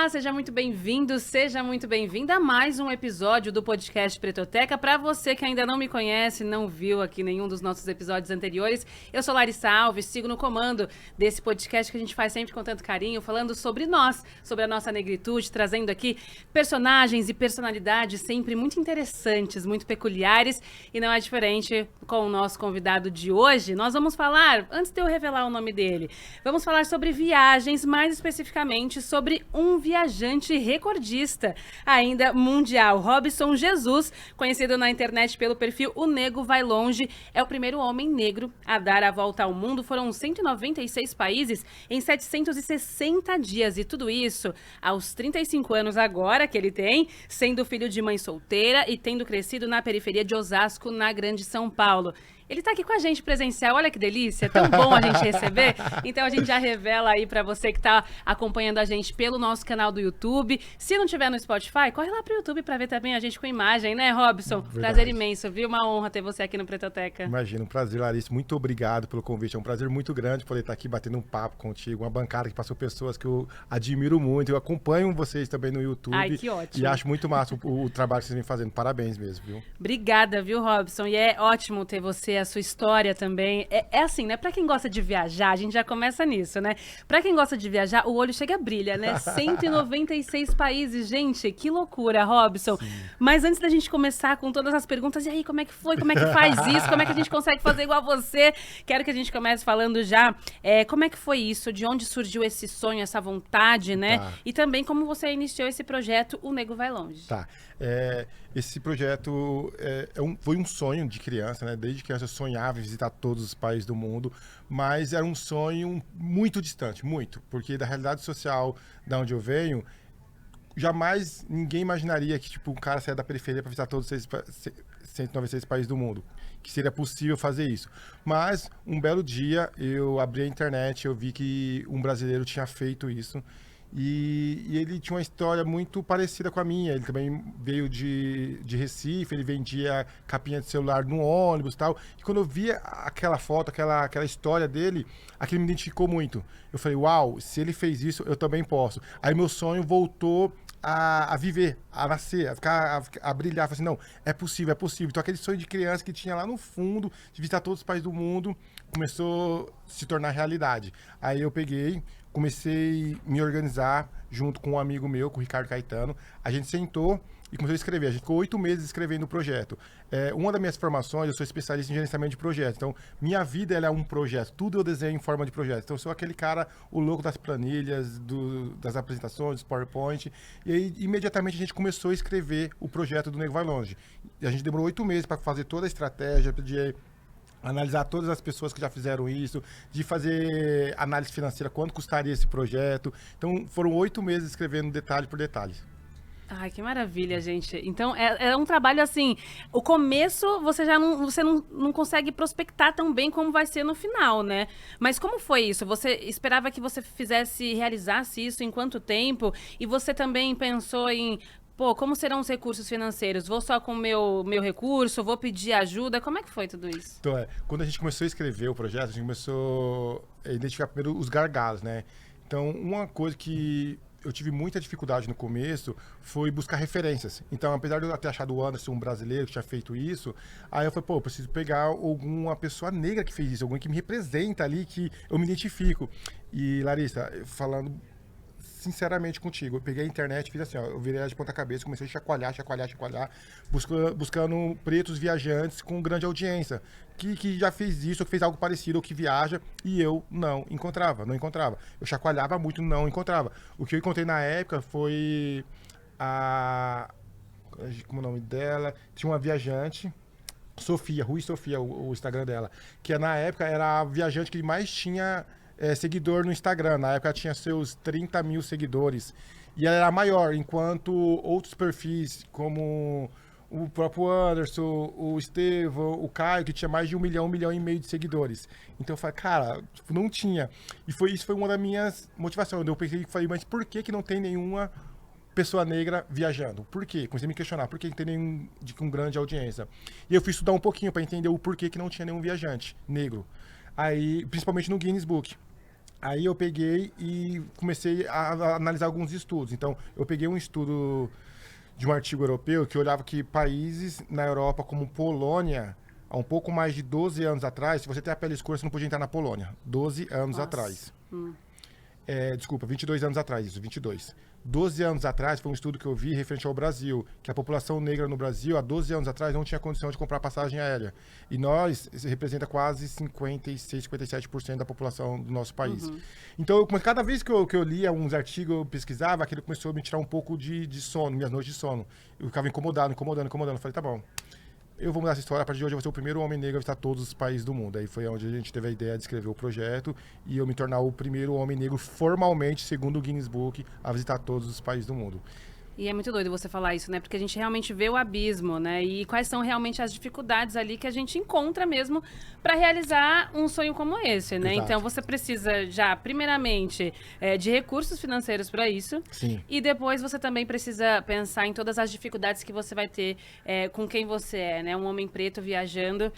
Olá, seja muito bem-vindo, seja muito bem-vinda a mais um episódio do podcast Pretoteca. Para você que ainda não me conhece, não viu aqui nenhum dos nossos episódios anteriores, eu sou Larissa Alves, sigo no comando desse podcast que a gente faz sempre com tanto carinho, falando sobre nós, sobre a nossa negritude, trazendo aqui personagens e personalidades sempre muito interessantes, muito peculiares, e não é diferente com o nosso convidado de hoje. Nós vamos falar, antes de eu revelar o nome dele, vamos falar sobre viagens, mais especificamente sobre um viajante recordista, ainda mundial. Robson Jesus, conhecido na internet pelo perfil O Nego Vai Longe, é o primeiro homem negro a dar a volta ao mundo. Foram 196 países em 760 dias, e tudo isso aos 35 anos agora que ele tem, sendo filho de mãe solteira e tendo crescido na periferia de Osasco, na Grande São Paulo. Ele tá aqui com a gente presencial, olha que delícia, é tão bom a gente receber. Então a gente já revela aí pra você que tá acompanhando a gente pelo nosso canal do YouTube. Se não tiver no Spotify, corre lá pro YouTube pra ver também a gente com imagem, né, Robson? Verdade. Prazer imenso, viu? Uma honra ter você aqui no Pretoteca. Imagina, um prazer, Larissa. Muito obrigado pelo convite. É um prazer muito grande poder estar aqui batendo um papo contigo. Uma bancada que passou pessoas que eu admiro muito. Eu acompanho vocês também no YouTube. Ai, que ótimo. E acho muito massa o trabalho que vocês vêm fazendo. Parabéns mesmo, viu? Obrigada, viu, Robson? E é ótimo ter você, a sua história também. É assim, né? Pra quem gosta de viajar, a gente já começa nisso, né? Pra quem gosta de viajar, o olho chega a brilha, né? 196 países, gente, que loucura, Robson. Sim. Mas antes da gente começar com todas as perguntas, e aí, como é que foi? Como é que faz isso? Como é que a gente consegue fazer igual a você? Quero que a gente comece falando já, como é que foi isso? De onde surgiu esse sonho, essa vontade, né? Tá. E também como você iniciou esse projeto, O Nego Vai Longe. Tá. Esse projeto foi um sonho de criança, né? Desde criança eu sonhava em visitar todos os países do mundo, mas era um sonho muito distante, muito, porque da realidade social da onde eu venho, jamais ninguém imaginaria que tipo, um cara saia da periferia para visitar todos os 196 países do mundo, que seria possível fazer isso. Mas um belo dia eu abri a internet, eu vi que um brasileiro tinha feito isso. E ele tinha uma história muito parecida com a minha. Ele também veio de Recife, ele vendia capinha de celular no ônibus e tal. E quando eu vi aquela foto, aquela história dele, aquilo me identificou muito. Eu falei, uau, se ele fez isso, eu também posso. Aí meu sonho voltou a viver, a nascer, a brilhar. Falei assim, não, é possível, é possível. Então aquele sonho de criança que tinha lá no fundo, de visitar todos os países do mundo, começou a se tornar realidade. Aí eu comecei a me organizar junto com um amigo meu, com o Ricardo Caetano. A gente sentou e começou a escrever. A gente ficou 8 meses escrevendo o projeto. Uma das minhas formações, eu sou especialista em gerenciamento de projetos. Então, minha vida ela é um projeto. Tudo eu desenho em forma de projeto. Então, eu sou aquele cara, o louco das planilhas, das apresentações, dos PowerPoint. E aí, imediatamente, a gente começou a escrever o projeto do Nego Vai Longe. E a gente demorou 8 meses para fazer toda a estratégia, de analisar todas as pessoas que já fizeram isso, de fazer análise financeira, quanto custaria esse projeto. Então, foram 8 meses escrevendo detalhe por detalhe. Ai, que maravilha, gente. Então, é um trabalho assim, o começo você já não consegue prospectar tão bem como vai ser no final, né? Mas como foi isso? Você esperava que você realizasse isso em quanto tempo? E você também pensou em, como serão os recursos financeiros? Vou só com o meu recurso? Vou pedir ajuda? Como é que foi tudo isso? Então, quando a gente começou a escrever o projeto, a gente começou a identificar primeiro os gargalos, né? Então, uma coisa que eu tive muita dificuldade no começo foi buscar referências. Então, apesar de eu ter achado o Anderson um brasileiro que tinha feito isso, aí eu falei, eu preciso pegar alguma pessoa negra que fez isso, alguém que me representa ali, que eu me identifico. E, Larissa, falando sinceramente contigo, eu peguei a internet, fiz assim, eu virei ela de ponta cabeça, comecei a chacoalhar, buscando pretos viajantes com grande audiência, que já fez isso, ou que fez algo parecido, ou que viaja, e eu não encontrava. Eu chacoalhava muito, não encontrava. O que eu encontrei na época foi como é o nome dela? Tinha uma viajante, Sofia, Rui Sofia, o Instagram dela, que na época era a viajante que mais tinha seguidor no Instagram. Na época tinha seus 30 mil seguidores. E ela era maior, enquanto outros perfis, como o próprio Anderson, o Estevão, o Caio, que tinha mais de 1 milhão e meio de seguidores. Então eu falei, cara, não tinha. E isso foi uma das minhas motivações. Eu pensei, mas por que não tem nenhuma pessoa negra viajando? Por quê? Comecei a me questionar, por que tem nenhum com grande audiência? E eu fui estudar um pouquinho para entender o porquê que não tinha nenhum viajante negro. Aí, principalmente no Guinness Book. Aí eu peguei e comecei a analisar alguns estudos. Então, eu peguei um estudo de um artigo europeu que olhava que países na Europa, como Polônia, há um pouco mais de 12 anos atrás, se você tem a pele escura, você não podia entrar na Polônia. 12 anos atrás. Desculpa, 22 anos atrás, isso, 22. 12 anos atrás, foi um estudo que eu vi referente ao Brasil, que a população negra no Brasil, há 12 anos atrás, não tinha condição de comprar passagem aérea. E nós, isso representa quase 56, 57% da população do nosso país. Então, cada vez que eu lia uns artigos, eu pesquisava, aquilo começou a me tirar um pouco de sono, minhas noites de sono. Eu ficava incomodando. Eu falei, tá bom. Eu vou mudar essa história, a partir de hoje eu vou ser o primeiro homem negro a visitar todos os países do mundo. Aí foi onde a gente teve a ideia de escrever o projeto e eu me tornar o primeiro homem negro formalmente, segundo o Guinness Book, a visitar todos os países do mundo. E é muito doido você falar isso, né? Porque a gente realmente vê o abismo, né? E quais são realmente as dificuldades ali que a gente encontra mesmo para realizar um sonho como esse, né? Exato. Então você precisa já, primeiramente, de recursos financeiros para isso. Sim. E depois você também precisa pensar em todas as dificuldades que você vai ter com quem você é, né? Um homem preto viajando.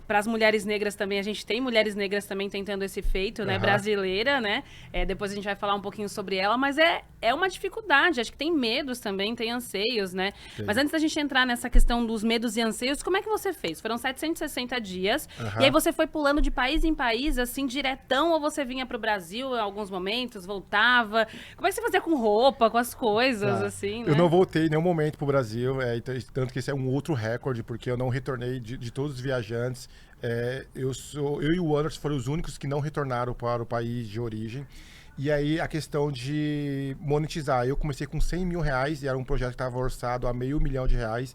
Para as mulheres negras também, a gente tem mulheres negras também tentando esse feito, né? Brasileira, né? Depois a gente vai falar um pouquinho sobre ela, mas é uma dificuldade. Acho que tem medos também, tem anseios, né? Sim. Mas antes da gente entrar nessa questão dos medos e anseios, como é que você fez? Foram 760 dias, e aí você foi pulando de país em país, assim, diretão, ou você vinha pro Brasil em alguns momentos, voltava? Como é que você fazia com roupa, com as coisas, assim, né? Eu não voltei em nenhum momento pro Brasil, tanto que esse é um outro recorde, porque eu não retornei de todos os viajantes. Eu e o Anderson foram os únicos que não retornaram para o país de origem. E aí, a questão de monetizar. Eu comecei com 100 mil reais e era um projeto que estava orçado a R$500 mil.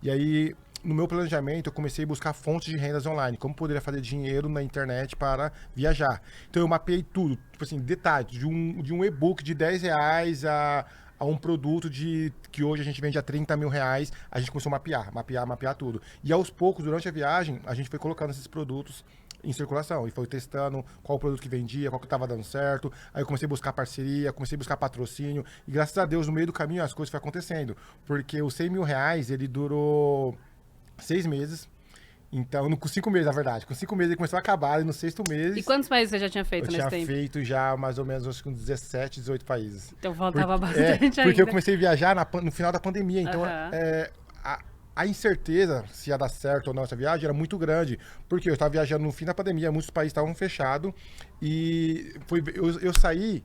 E aí, no meu planejamento, eu comecei a buscar fontes de rendas online. Como poderia fazer dinheiro na internet para viajar. Então, eu mapeei tudo. Tipo assim, detalhes. De um e-book de R$10 a um produto que hoje a gente vende a R$30 mil. A gente começou a mapear tudo. E aos poucos, durante a viagem, a gente foi colocando esses produtos em circulação, e foi testando qual produto que vendia, qual que estava dando certo. Aí eu comecei a buscar parceria, comecei a buscar patrocínio, e graças a Deus, no meio do caminho, as coisas foram acontecendo, porque os 100 mil reais, ele durou 6 meses, então, com 5 meses, na verdade, com 5 meses ele começou a acabar, e no 6º mês... E quantos países você já tinha feito nesse tempo? Eu tinha feito já, mais ou menos, acho que uns 17, 18 países. Então, faltava bastante ainda. Porque eu comecei a viajar no final da pandemia, então, a incerteza se ia dar certo ou não essa viagem era muito grande, porque eu estava viajando no fim da pandemia, muitos países estavam fechados, e eu saí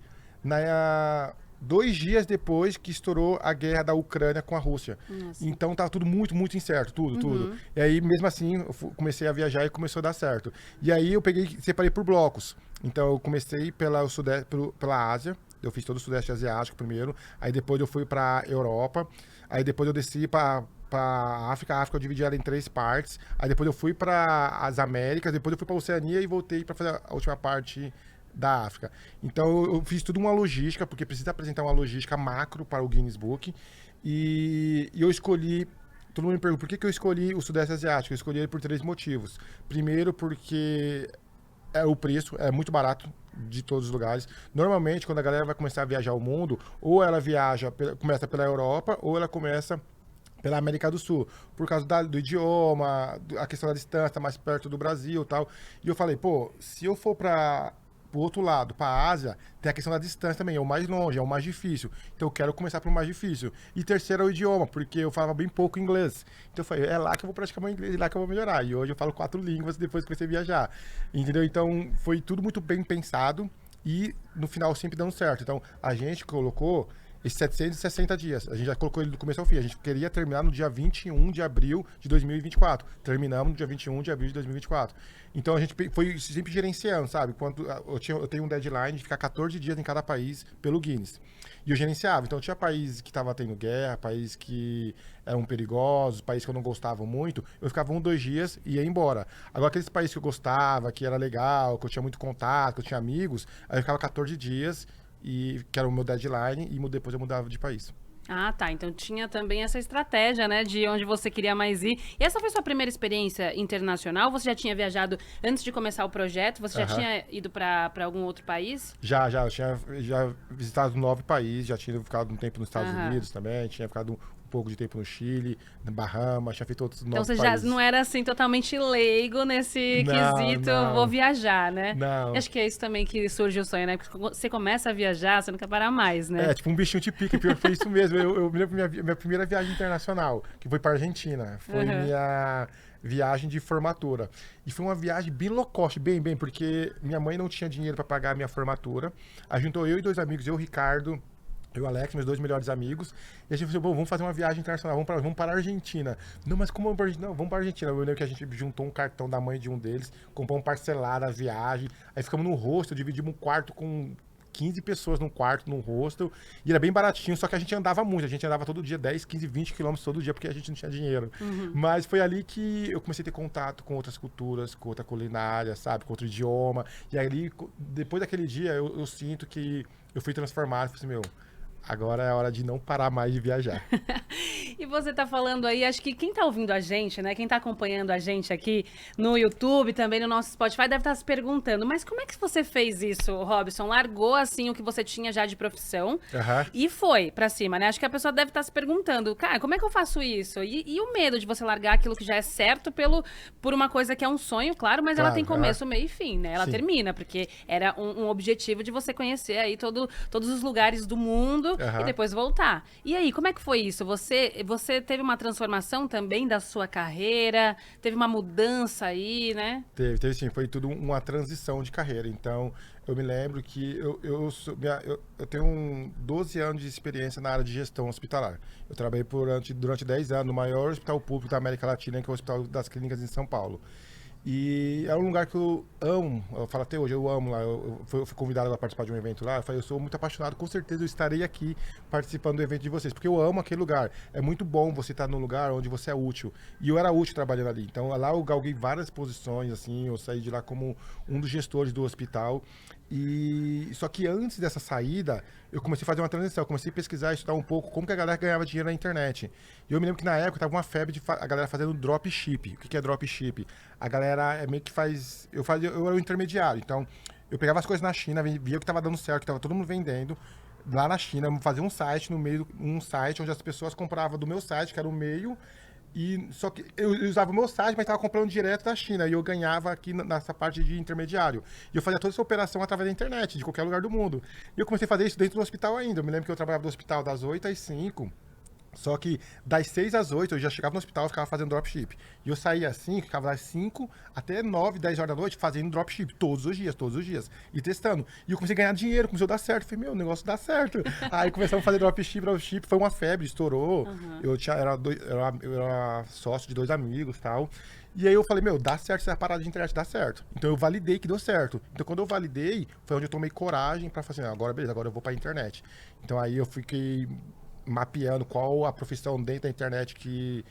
2 dias depois que estourou a guerra da Ucrânia com a Rússia. Nossa. Então estava tudo muito, muito incerto, tudo. E aí, mesmo assim, eu comecei a viajar e começou a dar certo. E aí eu separei por blocos. Então eu comecei pela Ásia, eu fiz todo o Sudeste Asiático primeiro, aí depois eu fui para Europa, aí depois eu desci para África. A África eu dividi ela em 3 partes. Aí depois eu fui para as Américas, depois eu fui para a Oceania e voltei para fazer a última parte da África. Então eu fiz tudo uma logística, porque precisa apresentar uma logística macro para o Guinness Book. E eu escolhi... Todo mundo me pergunta por que eu escolhi o Sudeste Asiático. Eu escolhi ele por 3 motivos. Primeiro, porque o preço é muito barato de todos os lugares. Normalmente, quando a galera vai começar a viajar o mundo, ou ela começa pela Europa, ou ela começa pela América do Sul, por causa do idioma, a questão da distância, mais perto do Brasil e tal. E eu falei, se eu for para o outro lado, para a Ásia, tem a questão da distância também, é o mais longe, é o mais difícil. Então eu quero começar pelo mais difícil. E terceiro é o idioma, porque eu falava bem pouco inglês. Então eu falei, é lá que eu vou praticar meu inglês, é lá que eu vou melhorar. E hoje eu falo 4 línguas depois que comecei a viajar. Entendeu? Então foi tudo muito bem pensado e no final sempre dando certo. Então a gente colocou esses 760 dias. A gente já colocou ele do começo ao fim. A gente queria terminar no dia 21 de abril de 2024. Terminamos no dia 21 de abril de 2024. Então a gente foi sempre gerenciando, sabe? Eu tenho um deadline de ficar 14 dias em cada país pelo Guinness. E eu gerenciava. Então tinha países que estavam tendo guerra, países que eram perigosos, países que eu não gostava muito. Eu ficava 1, 2 dias e ia embora. Agora aqueles países que eu gostava, que era legal, que eu tinha muito contato, que eu tinha amigos, aí eu ficava 14 dias, que era o meu deadline, e depois eu mudava de país. Ah, tá. Então tinha também essa estratégia, né, de onde você queria mais ir. E essa foi sua primeira experiência internacional? Você já tinha viajado antes de começar o projeto? Você já tinha ido para algum outro país? Já. Eu tinha visitado 9 países, já tinha ficado um tempo nos Estados Unidos também, tinha ficado um pouco de tempo no Chile, na Bahamas, tinha feito outros Então novos você países. já não era assim totalmente leigo nesse Não, quesito, não. vou viajar, né? Não. E acho que é isso também que surge o sonho, né? Porque você começa a viajar, você não quer parar mais, né? Tipo um bichinho te pica, pior que foi isso mesmo. Eu me lembro minha primeira viagem internacional, que foi para Argentina. Foi minha viagem de formatura. E foi uma viagem bem low cost, bem, porque minha mãe não tinha dinheiro para pagar a minha formatura. Aí juntou eu e 2 amigos, eu, o Ricardo, eu e o Alex, meus 2 melhores amigos. E a gente falou, bom, vamos fazer uma viagem internacional, vamos para a Argentina. Não, mas como vamos para a Argentina? Não, vamos para a Argentina. Eu lembro que a gente juntou um cartão da mãe de um deles, comprou um parcelado a viagem. Aí ficamos no hostel, dividimos um quarto com 15 pessoas num quarto, num hostel, e era bem baratinho, só que a gente andava muito, a gente andava todo dia, 10, 15, 20 quilômetros todo dia, porque a gente não tinha dinheiro. Mas foi ali que eu comecei a ter contato com outras culturas, com outra culinária, sabe, com outro idioma, e ali, depois daquele dia, eu sinto que eu fui transformado, falei assim, meu, agora é a hora de não parar mais de viajar. E você tá falando aí, acho que quem tá ouvindo a gente, né? Quem tá acompanhando a gente aqui no YouTube, também no nosso Spotify, deve estar se perguntando, mas como é que você fez isso, Robson? Largou, assim, o que você tinha já de profissão e foi pra cima, né? Acho que a pessoa deve estar se perguntando, cara, como é que eu faço isso? E o medo de você largar aquilo que já é certo por uma coisa que é um sonho, claro, mas ela tem começo, meio e fim, né? Ela termina, porque era um objetivo de você conhecer aí todos os lugares do mundo e depois voltar. E aí, como é que foi isso? Você teve uma transformação também da sua carreira? Teve uma mudança aí, né? Teve sim, foi tudo uma transição de carreira. Então, eu me lembro que eu tenho 12 anos de experiência na área de gestão hospitalar. Eu trabalhei durante 10 anos no maior hospital público da América Latina, que é o Hospital das Clínicas em São Paulo. E é um lugar que eu amo, eu falo até hoje, eu amo lá. Eu fui convidado a participar de um evento lá. Eu falei, eu sou muito apaixonado, com certeza eu estarei aqui participando do evento de vocês, porque eu amo aquele lugar. É muito bom você estar num lugar onde você é útil. E eu era útil trabalhando ali. Então lá eu galguei várias posições, assim, eu saí de lá como um dos gestores do hospital. E só que antes dessa saída, eu comecei a fazer uma transição, eu comecei a pesquisar, estudar um pouco como que a galera ganhava dinheiro na internet. E eu me lembro que na época tava uma febre de a galera fazendo dropship. O que é dropship? A galera é meio que faz... Eu era o intermediário, então eu pegava as coisas na China, via que tava dando certo, que tava todo mundo vendendo. Lá na China, fazia um site um site onde as pessoas compravam do meu site, que era o meio. E só que eu usava o meu site, mas estava comprando direto da China. E eu ganhava aqui nessa parte de intermediário. E eu fazia toda essa operação através da internet, de qualquer lugar do mundo. E eu comecei a fazer isso dentro do hospital ainda. Eu me lembro que eu trabalhava no hospital das 8 às 5. Só que das 6 às 8 eu já chegava no hospital e ficava fazendo dropship. E eu saía assim, ficava das 5 até 9, 10 horas da noite fazendo dropship todos os dias. E testando. E eu comecei a ganhar dinheiro, começou a dar certo. Falei, meu, o negócio dá certo. Aí começamos a fazer dropship, foi uma febre, estourou. Eu era sócio de 2 amigos e tal. E aí eu falei, meu, dá certo essa parada de internet, dá certo. Então eu validei que deu certo. Então quando eu validei, foi onde eu tomei coragem pra fazer, agora beleza, agora eu vou pra internet. Então aí eu fiquei mapeando qual a profissão dentro da internet que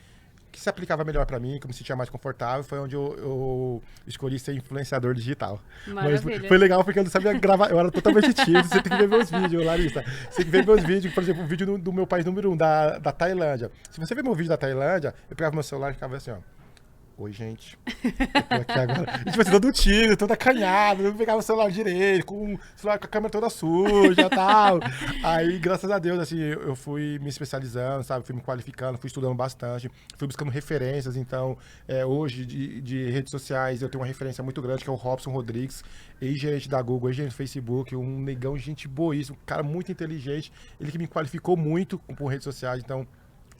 se aplicava melhor para mim, que eu me sentia mais confortável, foi onde eu escolhi ser influenciador digital. Maravilha. Mas foi legal porque eu não sabia gravar, eu era totalmente tímido, você tem que ver meus vídeos, Larissa. Você tem que ver meus vídeos, por exemplo, o vídeo do meu país número 1, da Tailândia. Se você ver meu vídeo da Tailândia, eu pegava meu celular e ficava assim, ó. Oi, gente. Eu tô aqui agora. E, tipo assim, todo tímido, todo acanhado, eu pegava o celular direito, com a câmera toda suja e tal. Aí, graças a Deus, assim, eu fui me especializando, sabe? Fui me qualificando, fui estudando bastante, fui buscando referências. Então, hoje, de redes sociais, eu tenho uma referência muito grande, que é o Robson Rodrigues, ex-gerente da Google, ex-gerente do Facebook, um negão, gente boíssimo, um cara muito inteligente. Ele que me qualificou muito por redes sociais. Então,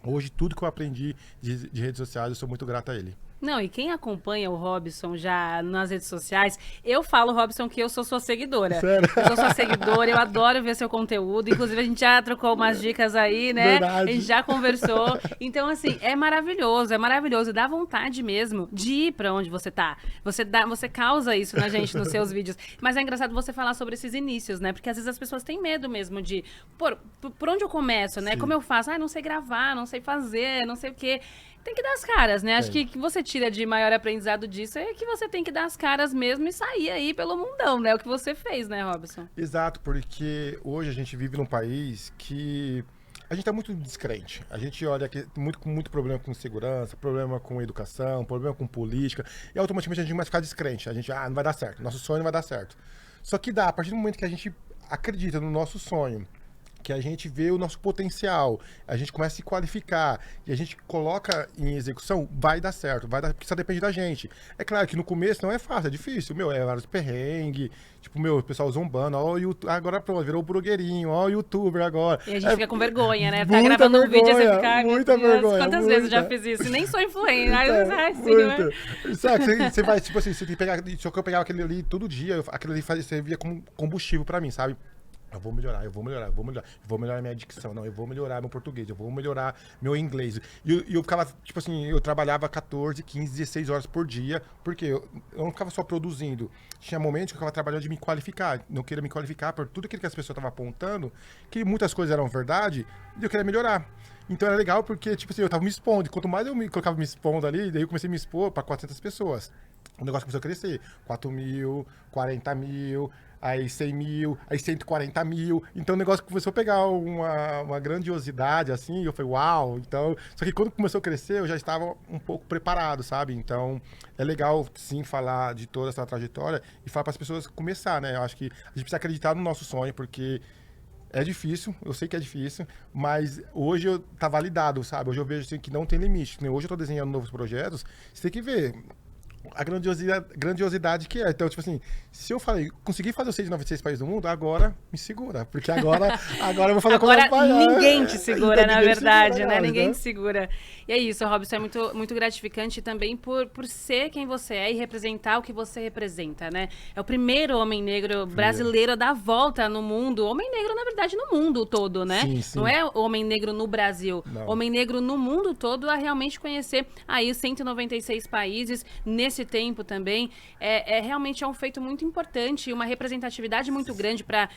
hoje, tudo que eu aprendi de redes sociais, eu sou muito grato a ele. Não, e quem acompanha o Robson já nas redes sociais, eu falo, Robson, que eu sou sua seguidora. Sério? Eu sou sua seguidora, eu adoro ver seu conteúdo. Inclusive, a gente já trocou umas dicas aí, né? Verdade. A gente já conversou. Então, assim, é maravilhoso. Dá vontade mesmo de ir pra onde você tá. Você causa isso na gente nos seus vídeos. Mas é engraçado você falar sobre esses inícios, né? Porque às vezes as pessoas têm medo mesmo de, por onde eu começo, né? Sim. Como eu faço? Não sei gravar, não sei fazer, não sei o quê. Tem que dar as caras, né? Acho que o que você tira de maior aprendizado disso é que você tem que dar as caras mesmo e sair aí pelo mundão, né? O que você fez, né, Robson? Exato, porque hoje a gente vive num país que a gente tá muito descrente. A gente olha que com muito problema com segurança, problema com educação, problema com política, e automaticamente a gente começa a ficar descrente. A gente, não vai dar certo, nosso sonho não vai dar certo. Só que a partir do momento que a gente acredita no nosso sonho, que a gente vê o nosso potencial, a gente começa a se qualificar e a gente coloca em execução, vai dar certo, vai dar, porque só depende da gente. É claro que no começo não é fácil, é difícil, é vários perrengues, tipo, o pessoal zombando, ó, agora pronto, virou blogueirinho, ó, o youtuber agora. E a gente fica com vergonha, né? Tá gravando um vídeo e você fica... Muita vergonha. Quantas vezes eu já fiz isso? Nem sou influencer, assim, sabe, você vai, tipo assim, você tem que pegar, só que eu pegava aquele ali todo dia, aquele ali servia como combustível pra mim, sabe? Eu vou melhorar, eu vou melhorar minha dicção, não, eu vou melhorar meu português, eu vou melhorar meu inglês. E eu ficava, tipo assim, eu trabalhava 14, 15, 16 horas por dia, porque eu não ficava só produzindo. Tinha momentos que eu ficava trabalhando de me qualificar, não queria me qualificar por tudo aquilo que as pessoas estavam apontando, que muitas coisas eram verdade, e eu queria melhorar. Então era legal porque, tipo assim, eu tava me expondo, quanto mais eu me colocava me expondo ali, daí eu comecei a me expor para 400 pessoas. O negócio começou a crescer, 4 mil, 40 mil... aí 100 mil, aí 140 mil. Então o negócio começou a pegar uma grandiosidade, assim, e eu falei, uau! Então, só que quando começou a crescer, eu já estava um pouco preparado, sabe? Então, é legal, sim, falar de toda essa trajetória e falar para as pessoas começar, né? Eu acho que a gente precisa acreditar no nosso sonho, porque é difícil, eu sei que é difícil, mas hoje tá validado, sabe? Hoje eu vejo assim, que não tem limite. Hoje eu tô desenhando novos projetos, você tem que ver a grandiosidade que é. Então, tipo assim, se eu falei, consegui fazer os 696 países do mundo, agora me segura. Porque agora eu vou fazer agora como ninguém te segura, na verdade, segura, né? não, Ninguém né? te segura. E é isso, Robson, é muito gratificante também por ser quem você é e representar o que você representa, né? É o primeiro homem negro brasileiro a dar a volta no mundo. Homem negro, na verdade, no mundo todo, né? Sim, sim. Não é homem negro no Brasil. Não. Homem negro no mundo todo a realmente conhecer aí 196 países nesse tempo também. Realmente é um feito muito importante e uma representatividade muito grande para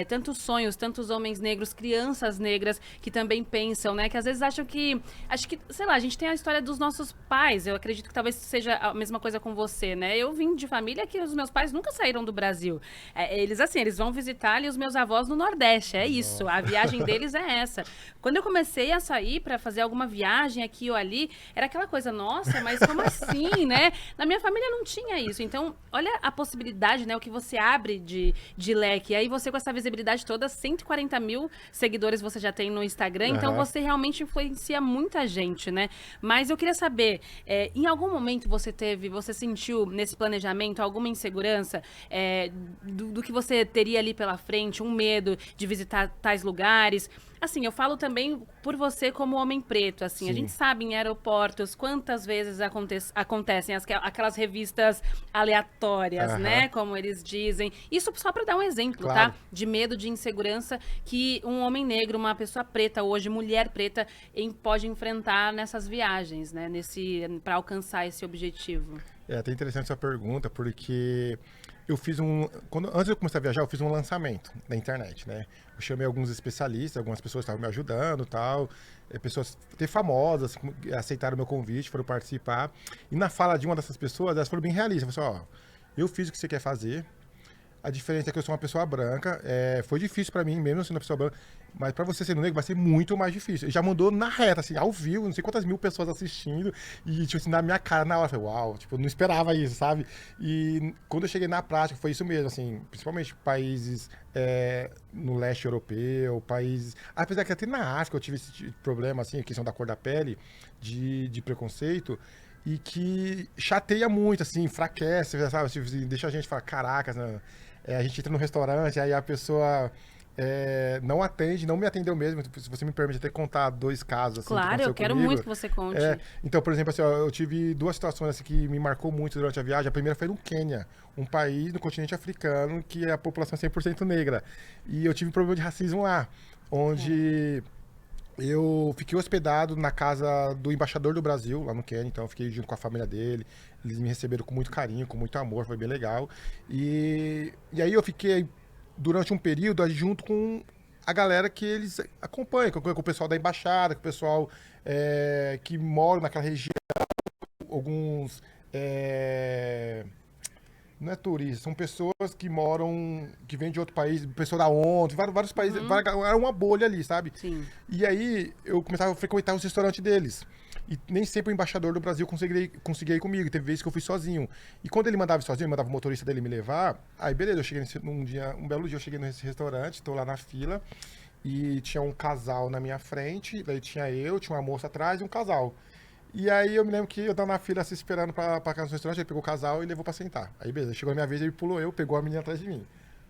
tantos sonhos, tantos homens negros, crianças negras que também pensam, né? Que às vezes acham que... Acho que, sei lá, a gente tem a história dos nossos pais. Eu acredito que talvez seja a mesma coisa com você, né? Eu vim de família que os meus pais nunca saíram do Brasil. Eles vão visitar ali os meus avós no Nordeste. É isso. A viagem deles é essa. Quando eu comecei a sair para fazer alguma viagem aqui ou ali, era aquela coisa, nossa, mas como assim, né? Na minha família não tinha isso. Então, olha a possibilidade, né? O que você abre de leque. E aí você com essa visibilidade toda, 140 mil seguidores você já tem no Instagram. Então, você realmente influencia muita gente, né? Mas eu queria saber, em algum momento você sentiu nesse planejamento alguma insegurança do que você teria ali pela frente, um medo de visitar tais lugares? Assim, eu falo também por você como homem preto, assim, a gente sabe em aeroportos quantas vezes acontecem aquelas revistas aleatórias, né, como eles dizem. Isso só para dar um exemplo, claro, tá? De medo, de insegurança que um homem negro, uma pessoa preta hoje, mulher preta, pode enfrentar nessas viagens, né, para alcançar esse objetivo. É até interessante essa pergunta, porque eu fiz antes de eu começar a viajar, eu fiz um lançamento na internet, né? Eu chamei alguns especialistas, algumas pessoas estavam me ajudando e tal, pessoas até famosas, aceitaram o meu convite, foram participar. E na fala de uma dessas pessoas, elas foram bem realistas. Falaram assim, ó, eu fiz o que você quer fazer, a diferença é que eu sou uma pessoa branca, foi difícil pra mim, mesmo sendo uma pessoa branca, mas pra você sendo negro vai ser muito mais difícil. Ele já mandou na reta, assim, ao vivo, não sei quantas mil pessoas assistindo, e, tipo assim, na minha cara, na hora, eu falei, uau, tipo, eu não esperava isso, sabe? E quando eu cheguei na prática, foi isso mesmo, assim, principalmente países no leste europeu, países... Apesar que até na África eu tive esse tipo de problema, assim, a questão da cor da pele, de preconceito, e que chateia muito, assim, enfraquece, sabe? Tipo, assim, deixa a gente falar, caracas, né? A gente entra no restaurante, aí a pessoa não atende, não me atendeu mesmo. Se você me permite até contar 2 casos. Assim, claro, eu quero muito que você conte. Então, por exemplo, assim, ó, eu tive 2 situações assim, que me marcou muito durante a viagem. A primeira foi no Quênia, um país no continente africano que a população é 100% negra. E eu tive um problema de racismo lá, onde... Eu fiquei hospedado na casa do embaixador do Brasil, lá no Quênia, então eu fiquei junto com a família dele. Eles me receberam com muito carinho, com muito amor, foi bem legal. E aí eu fiquei durante um período junto com a galera que eles acompanham, com o pessoal da embaixada, com o pessoal que mora naquela região, alguns... Não é turista, são pessoas que moram, que vêm de outro país, pessoa da ONU, vários países, era uma bolha ali, sabe? Sim. E aí eu começava a frequentar os restaurantes deles. E nem sempre o embaixador do Brasil conseguia ir comigo, teve vezes que eu fui sozinho. E quando ele mandava ir sozinho, ele mandava o motorista dele me levar, aí beleza, eu cheguei um belo dia eu cheguei nesse restaurante, tô lá na fila, e tinha um casal na minha frente, daí tinha uma moça atrás e um casal. E aí eu me lembro que eu tava na fila se esperando pra casa do restaurante, ele pegou o casal e levou pra sentar. Aí beleza, chegou a minha vez, ele pulou pegou a menina atrás de mim.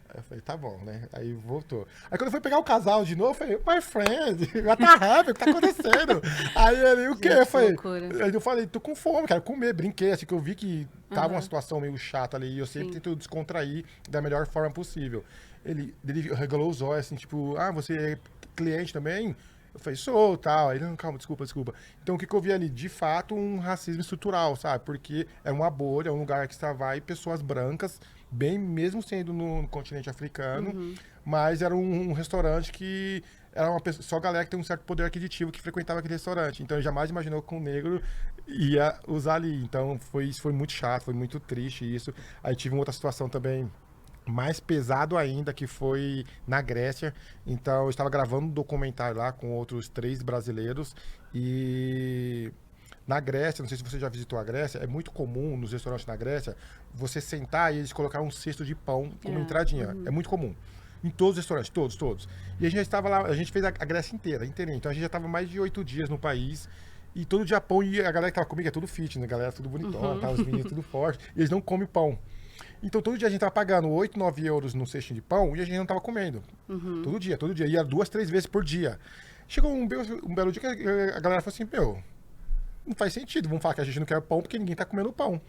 Aí eu falei, tá bom, né? Aí voltou. Aí quando eu fui pegar o casal de novo, eu falei, my friend, what the hell, o que tá acontecendo? Aí ele, o quê? Gente, Eu falei, loucura. aí eu falei, tô com fome, quero comer, brinquei, assim que eu vi que tava uma Aham. situação meio chata ali, e eu sempre Sim. tento descontrair da melhor forma possível. Ele regalou os olhos, assim, tipo, ah, você é cliente também? Eu falei, sou, tal. Aí ele, não, calma, desculpa, desculpa. Então, o que que eu vi ali? De fato, um racismo estrutural, sabe? Porque é uma bolha, é um lugar que você vai pessoas brancas, bem, mesmo sendo no continente africano, mas era um restaurante que era uma pessoa, só galera que tem um certo poder aquisitivo que frequentava aquele restaurante. Então, ele jamais imaginou que um negro ia usar ali. Então, isso foi muito chato, foi muito triste isso. Aí tive uma outra situação também mais pesado ainda, que foi na Grécia. Então, eu estava gravando um documentário lá com outros 3 brasileiros e na Grécia, não sei se você já visitou a Grécia, é muito comum nos restaurantes na Grécia você sentar e eles colocarem um cesto de pão como entradinha. É muito comum. Em todos os restaurantes, todos, todos. E a gente já estava lá, a gente fez a Grécia inteira, inteirinha. Então a gente já estava mais de 8 dias no país. E todo dia pão, e a galera que tava comigo é tudo fitness, a galera é tudo bonitona, tá, os meninos tudo forte, e eles não comem pão. Então todo dia a gente tava pagando 8, 9 euros no cestinho de pão e a gente não tava comendo. Todo dia. Ia 2, 3 vezes por dia. Chegou um belo dia que a galera falou assim, meu, não faz sentido, vamos falar que a gente não quer pão porque ninguém tá comendo pão.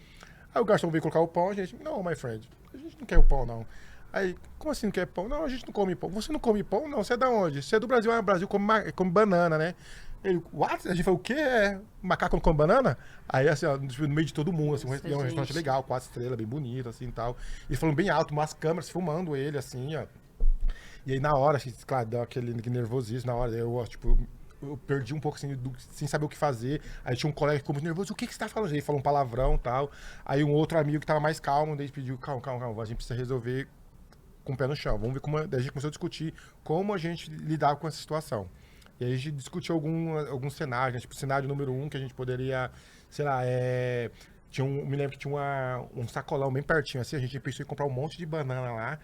Aí o garçom veio colocar o pão, a gente, não, my friend, a gente não quer o pão, não. Aí, como assim não quer pão? Não, a gente não come pão. Você não come pão? Não, você é da onde? Você é do Brasil. Ah, o Brasil come banana, né? Ele, what? A gente falou, o quê? É macaco não come banana? Aí, assim, ó, no meio de todo mundo, assim, Nossa, um restaurante gente. legal, 4 estrelas, bem bonito, assim, e tal. E falando bem alto, umas câmeras filmando ele, assim, ó. E aí, na hora, assim, claro, deu aquele nervosismo, na hora, eu, ó, tipo, eu perdi um pouco, assim, sem saber o que fazer. Aí tinha um colega que ficou muito nervoso, o que que você tá falando? Ele falou um palavrão e tal. Aí um outro amigo que tava mais calmo, daí pediu, calma, calma, calma, a gente precisa resolver com o pé no chão. Vamos ver como. Daí a gente começou a discutir como a gente lidava com essa situação. E aí a gente discutiu alguns cenários, né? Tipo, cenário número 1, que a gente poderia, sei lá, me lembro que tinha um sacolão bem pertinho, assim, a gente pensou em comprar um monte de banana lá,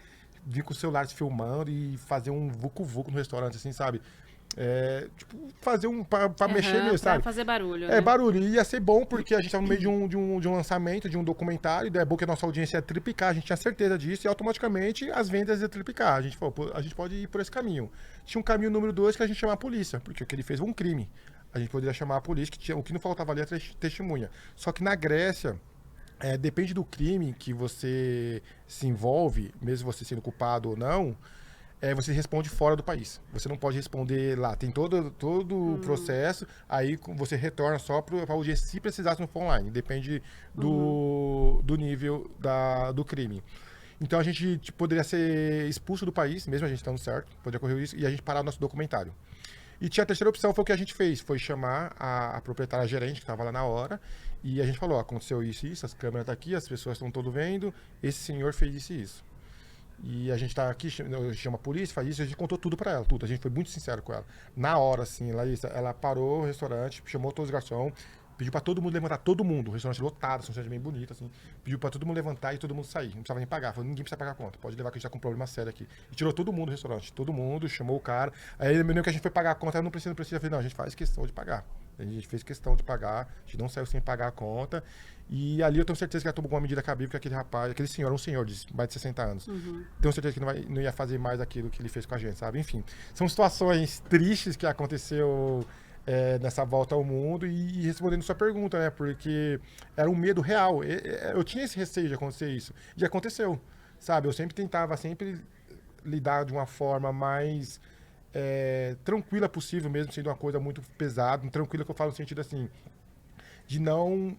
vir com os celulares filmando e fazer um vucu-vucu no restaurante, assim, sabe? Tipo, fazer pra mexer Aham, mesmo, pra sabe? fazer barulho, É, né? barulho. E ia ser bom porque a gente estava no meio de um lançamento, de um documentário, e é bom que a nossa audiência ia triplicar, a gente tinha certeza disso, e automaticamente as vendas iam triplicar. A gente falou, pô, a gente pode ir por esse caminho. Tinha um caminho número 2 que a gente chama a polícia, porque o que ele fez foi um crime. A gente poderia chamar a polícia, o que não faltava ali é testemunha. Só que na Grécia, depende do crime que você se envolve, mesmo você sendo culpado ou não, você responde fora do país. Você não pode responder lá. Tem todo o processo, aí você retorna só para a audiência se precisar, se não for online. Depende do nível do crime. Então a gente poderia ser expulso do país, mesmo a gente estando certo, poderia correr isso, e a gente parar o nosso documentário. E tinha a terceira opção, foi o que a gente fez, foi chamar a proprietária gerente, que estava lá na hora, e a gente falou, aconteceu isso e isso, as câmeras estão aqui, as pessoas estão todas vendo, esse senhor fez isso e isso. E a gente tá aqui, chama a polícia, faz isso, a gente contou tudo pra ela, tudo. A gente foi muito sincero com ela. Na hora, assim, Larissa, ela parou o restaurante, chamou todos os garçons, pediu pra todo mundo levantar, todo mundo. O restaurante lotado, um restaurante bem bonito, assim. Pediu pra todo mundo levantar e todo mundo sair. Não precisava nem pagar. Falou, ninguém precisa pagar a conta. Pode levar que a gente tá com um problema sério aqui. E tirou todo mundo do restaurante. Todo mundo, chamou o cara. Aí, no momento que a gente foi pagar a conta, ela não precisa, não precisa. Eu falei, não, a gente faz questão de pagar. A gente fez questão de pagar, a gente não saiu sem pagar a conta. E ali eu tenho certeza que ela tomou alguma medida cabível, que aquele rapaz, aquele senhor, um senhor de mais de 60 anos. Tenho certeza que não ia fazer mais aquilo que ele fez com a gente, sabe? Enfim, são situações tristes que aconteceu nessa volta ao mundo e respondendo sua pergunta, né? Porque era um medo real. Eu tinha esse receio de acontecer isso. E aconteceu, sabe? Eu sempre tentava lidar de uma forma mais tranquila possível, mesmo sendo uma coisa muito pesada. Tranquila que eu falo no sentido assim, de não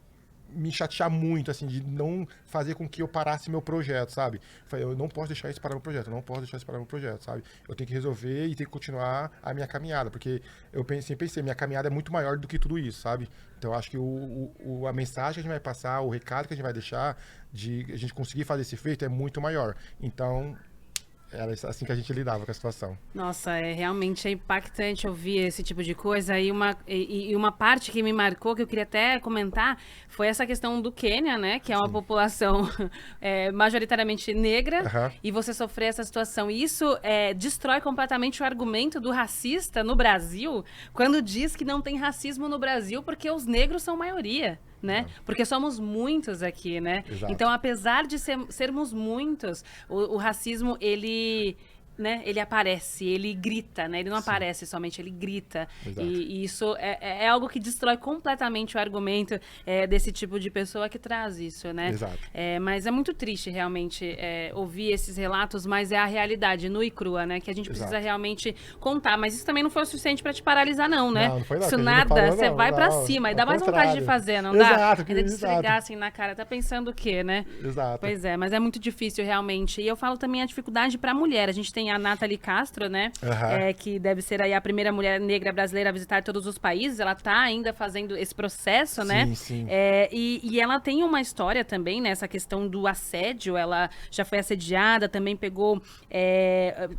me chatear muito, assim, de não fazer com que eu parasse meu projeto, sabe? Eu não posso deixar isso parar meu projeto, eu não posso deixar isso parar meu projeto, sabe? Eu tenho que resolver e tenho que continuar a minha caminhada, porque eu sempre pensei, minha caminhada é muito maior do que tudo isso, sabe? Então eu acho que a mensagem que a gente vai passar, o recado que a gente vai deixar, de a gente conseguir fazer esse feito é muito maior. Então, Era assim que a gente lidava com a situação. Nossa, realmente é impactante ouvir esse tipo de coisa. E uma parte que me marcou, que eu queria até comentar, foi essa questão do Quênia, né? Que é uma população majoritariamente negra, e você sofrer essa situação. E isso destrói completamente o argumento do racista no Brasil, quando diz que não tem racismo no Brasil porque os negros são maioria. Né? Porque somos muitos aqui, né? Exato. Então, apesar de sermos muitos, o racismo, ele aparece, ele grita, né? Ele não aparece somente, ele grita. E isso é algo que destrói completamente o argumento desse tipo de pessoa que traz isso, né? Exato. Mas é muito triste, realmente, ouvir esses relatos, mas é a realidade nua e crua, né? Que a gente precisa realmente contar. Mas isso também não foi o suficiente para te paralisar, não, né? Não foi nada. Isso nada, você vai para cima. E dá mais vontade de fazer, não dá? Exato. Ainda desligar assim na cara. Tá pensando o quê, né? Exato. Pois é, mas é muito difícil, realmente. E eu falo também a dificuldade para a mulher. A gente tem a Nathalie Castro, né? Que deve ser aí a primeira mulher negra brasileira a visitar todos os países. Ela tá ainda fazendo esse processo, né? Sim. E ela tem uma história também, né? Essa questão do assédio. Ela já foi assediada, também pegou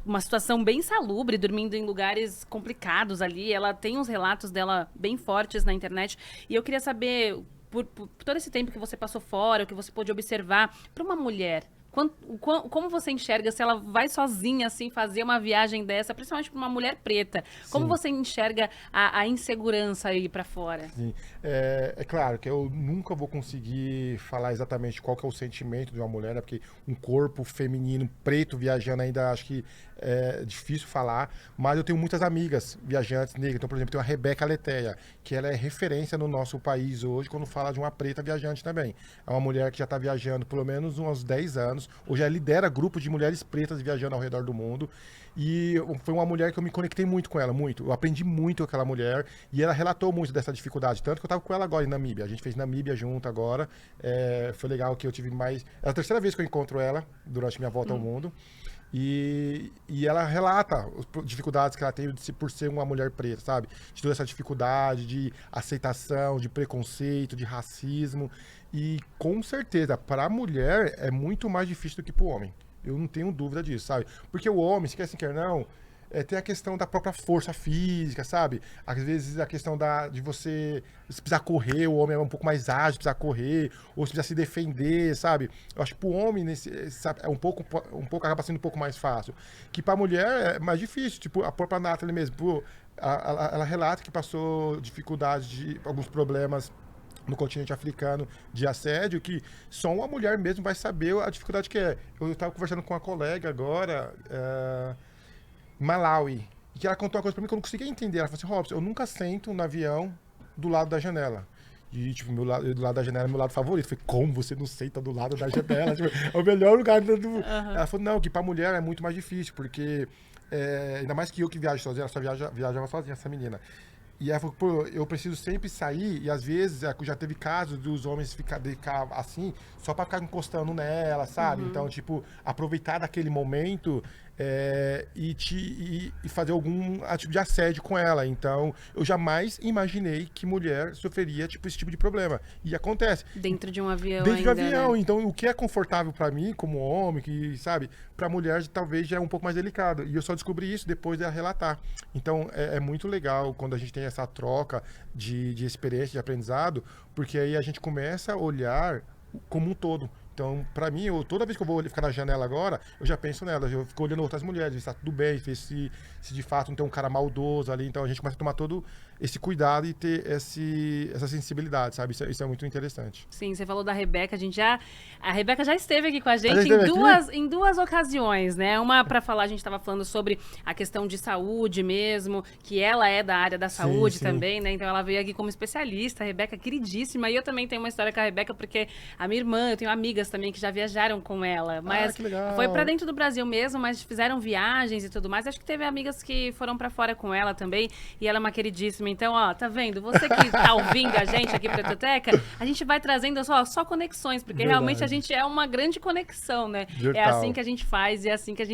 uma situação bem insalubre, dormindo em lugares complicados ali. Ela tem uns relatos dela bem fortes na internet. E eu queria saber, por todo esse tempo que você passou fora, o que você pôde observar, para uma mulher, como você enxerga se ela vai sozinha, assim, fazer uma viagem dessa, principalmente para uma mulher preta? Como você enxerga a insegurança aí para fora? Sim. É claro que eu nunca vou conseguir falar exatamente qual que é o sentimento de uma mulher, né? Porque um corpo feminino preto viajando ainda acho que é difícil falar, mas eu tenho muitas amigas viajantes negras. Então, por exemplo, tem a Rebeca Leteia, que ela é referência no nosso país hoje quando fala de uma preta viajante também. É uma mulher que já está viajando pelo menos uns 10 anos, hoje ela lidera grupo de mulheres pretas viajando ao redor do mundo. E foi uma mulher que eu me conectei muito com ela, muito. Eu aprendi muito com aquela mulher e ela relatou muito dessa dificuldade. Tanto que eu estava com ela agora em Namíbia. A gente fez Namíbia junto agora. Foi legal que eu tive mais... É a terceira vez que eu encontro ela durante minha volta ao mundo. E ela relata as dificuldades que ela tem por ser uma mulher preta, sabe? De toda essa dificuldade de aceitação, de preconceito, de racismo. E com certeza, para a mulher é muito mais difícil do que para o homem. Eu não tenho dúvida disso, sabe? Porque o homem, se quer assim, quer não, tem a questão da própria força física, sabe? Às vezes a questão de você, se precisar correr, o homem é um pouco mais ágil, precisa correr, ou se precisa se defender, sabe? Eu acho que pro homem, sabe, um pouco acaba sendo um pouco mais fácil. Que pra mulher é mais difícil, tipo, a própria Nathalie mesmo, ela relata que passou dificuldade, alguns problemas no continente africano de assédio, que só uma mulher mesmo vai saber a dificuldade que é. Eu estava conversando com uma colega agora, Malawi, que ela contou uma coisa pra mim que eu não conseguia entender. Ela falou assim, Robson, eu nunca sento no avião do lado da janela. E, tipo, do lado da janela é meu lado favorito. Eu falei, como você não senta do lado da janela? Tipo, é o melhor lugar do... Ela falou, não, que pra mulher é muito mais difícil, porque ainda mais que eu que viajo sozinha, ela só viajava sozinha, essa menina. E ela falou, pô, eu preciso sempre sair, e às vezes já teve casos dos homens ficar assim, só pra ficar encostando nela, sabe? Então, tipo, aproveitar daquele momento e fazer algum tipo de assédio com ela. Então, eu jamais imaginei que mulher sofreria, tipo, esse tipo de problema. E acontece. Dentro de um avião Dentro de um ainda, avião. né? Então, o que é confortável pra mim, como homem, que, sabe, pra mulher talvez já é um pouco mais delicado. E eu só descobri isso depois dela relatar. Então, é muito legal quando a gente tem essa troca de experiência, de aprendizado, porque aí a gente começa a olhar como um todo. Então, pra mim, toda vez que eu vou ficar na janela agora, eu já penso nela, eu fico olhando outras mulheres, se está tudo bem, se de fato não tem um cara maldoso ali. Então a gente começa a tomar todo esse cuidado e ter essa sensibilidade, sabe? Isso é muito interessante. Sim, você falou da Rebeca, a Rebeca já esteve aqui com a gente em duas ocasiões, né? Uma para falar, a gente estava falando sobre a questão de saúde mesmo, que ela é da área da saúde também, né? Então ela veio aqui como especialista, a Rebeca queridíssima, e eu também tenho uma história com a Rebeca, porque a minha irmã, eu tenho amigas também que já viajaram com ela, mas que legal. Foi para dentro do Brasil mesmo, mas fizeram viagens e tudo mais. Acho que teve amigas que foram para fora com ela também, e ela é uma queridíssima. Então, ó, tá vendo? Você que tá ouvindo a gente aqui, Pretoteca, a gente vai trazendo só conexões, porque realmente a gente é uma grande conexão, né? Virtual. É assim que a gente faz e é assim que a